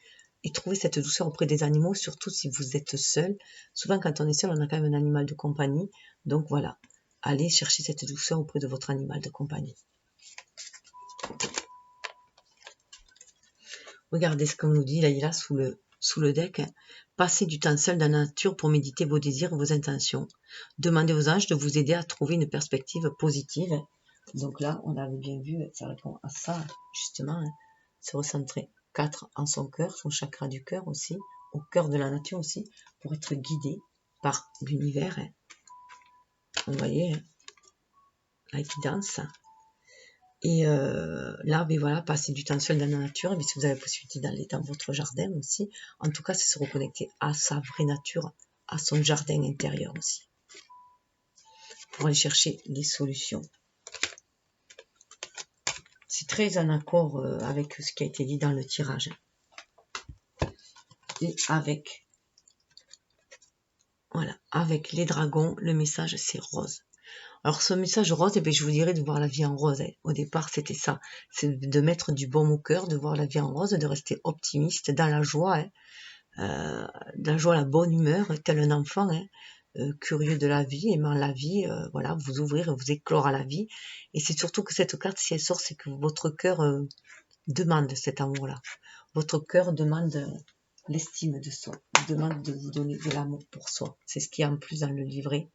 et trouver cette douceur auprès des animaux, surtout si vous êtes seul. Souvent, quand on est seul, on a quand même un animal de compagnie. Donc voilà, allez chercher cette douceur auprès de votre animal de compagnie. Regardez ce qu'on nous dit, là, il est là sous le deck. Hein. Passez du temps seul dans la nature pour méditer vos désirs et vos intentions. Demandez aux anges de vous aider à trouver une perspective positive. Donc là, on avait bien vu, ça répond à ça, justement. Hein. Se recentrer 4 en son cœur, son chakra du cœur aussi, au cœur de la nature aussi, pour être guidé par l'univers. Hein. Vous voyez, hein, là, qui danse. Et là, ben voilà, passer du temps seul dans la nature, mais si vous avez la possibilité d'aller dans votre jardin aussi, en tout cas, c'est se reconnecter à sa vraie nature, à son jardin intérieur aussi, pour aller chercher des solutions. C'est très en accord avec ce qui a été dit dans le tirage. Et avec, voilà, avec les dragons, le message c'est rose. Alors ce message rose, eh bien, je vous dirais de voir la vie en rose. Hein. Au départ, c'était ça. C'est de mettre du baume au cœur, de voir la vie en rose, de rester optimiste, dans la joie. Hein. Dans la joie, la bonne humeur, tel un enfant, hein, curieux de la vie, aimant la vie, voilà, vous ouvrir, vous éclore à la vie. Et c'est surtout que cette carte, si elle sort, c'est que votre cœur demande cet amour-là. Votre cœur demande l'estime de soi, demande de vous donner de l'amour pour soi. C'est ce qui est en plus dans le livret.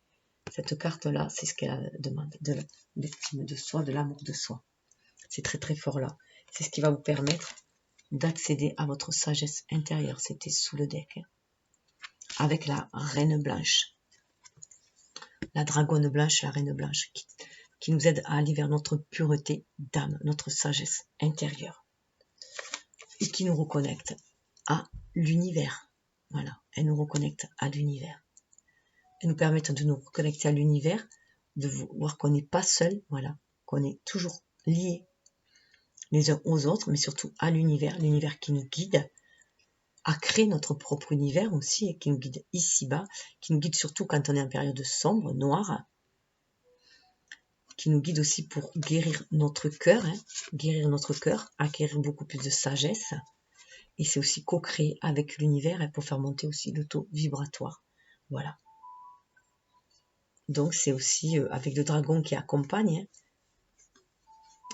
Cette carte-là, c'est ce qu'elle demande, de l'estime de soi, de l'amour de soi. C'est très très fort là. C'est ce qui va vous permettre d'accéder à votre sagesse intérieure. C'était sous le deck. Hein. Avec la reine blanche. La dragonne blanche, la reine blanche, qui nous aide à aller vers notre pureté d'âme, notre sagesse intérieure. Et qui nous reconnecte à l'univers. Voilà, elle nous reconnecte à l'univers. Elle nous permet de nous reconnecter à l'univers, de voir qu'on n'est pas seul, voilà, qu'on est toujours liés les uns aux autres, mais surtout à l'univers qui nous guide à créer notre propre univers aussi, et qui nous guide ici-bas, qui nous guide surtout quand on est en période sombre, noire, qui nous guide aussi pour guérir notre cœur, hein, acquérir beaucoup plus de sagesse, et c'est aussi co-créer avec l'univers pour faire monter aussi le taux vibratoire. Voilà. Donc c'est aussi avec le dragon qui accompagne hein,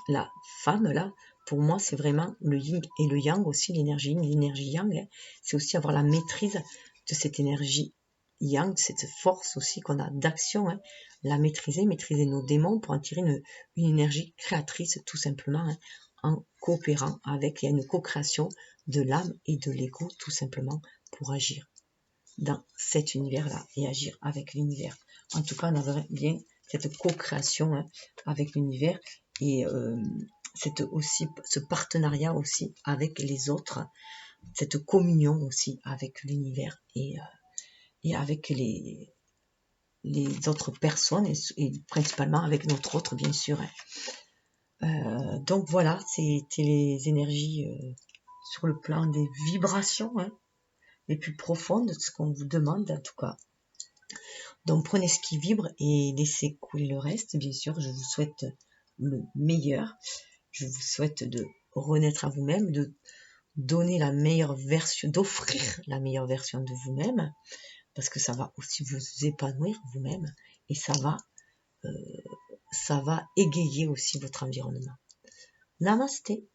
la femme là. Pour moi c'est vraiment le yin et le yang aussi, l'énergie yin et l'énergie yang. Hein, c'est aussi avoir la maîtrise de cette énergie yang, cette force aussi qu'on a d'action. Hein, la maîtriser nos démons pour en tirer une énergie créatrice tout simplement. Hein, en coopérant avec, il y a une co-création de l'âme et de l'ego tout simplement pour agir dans cet univers-là et agir avec l'univers. En tout cas, on a bien cette co-création hein, avec l'univers et ce partenariat aussi avec les autres cette communion aussi avec l'univers et avec les autres personnes et principalement avec notre autre, bien sûr. Donc voilà, c'était les énergies sur le plan des vibrations, hein, les plus profondes, de ce qu'on vous demande en tout cas. Donc prenez ce qui vibre et laissez couler le reste. Bien sûr, je vous souhaite le meilleur. Je vous souhaite de renaître à vous-même, de donner la meilleure version, d'offrir la meilleure version de vous-même, parce que ça va aussi vous épanouir vous-même et ça va égayer aussi votre environnement. Namasté.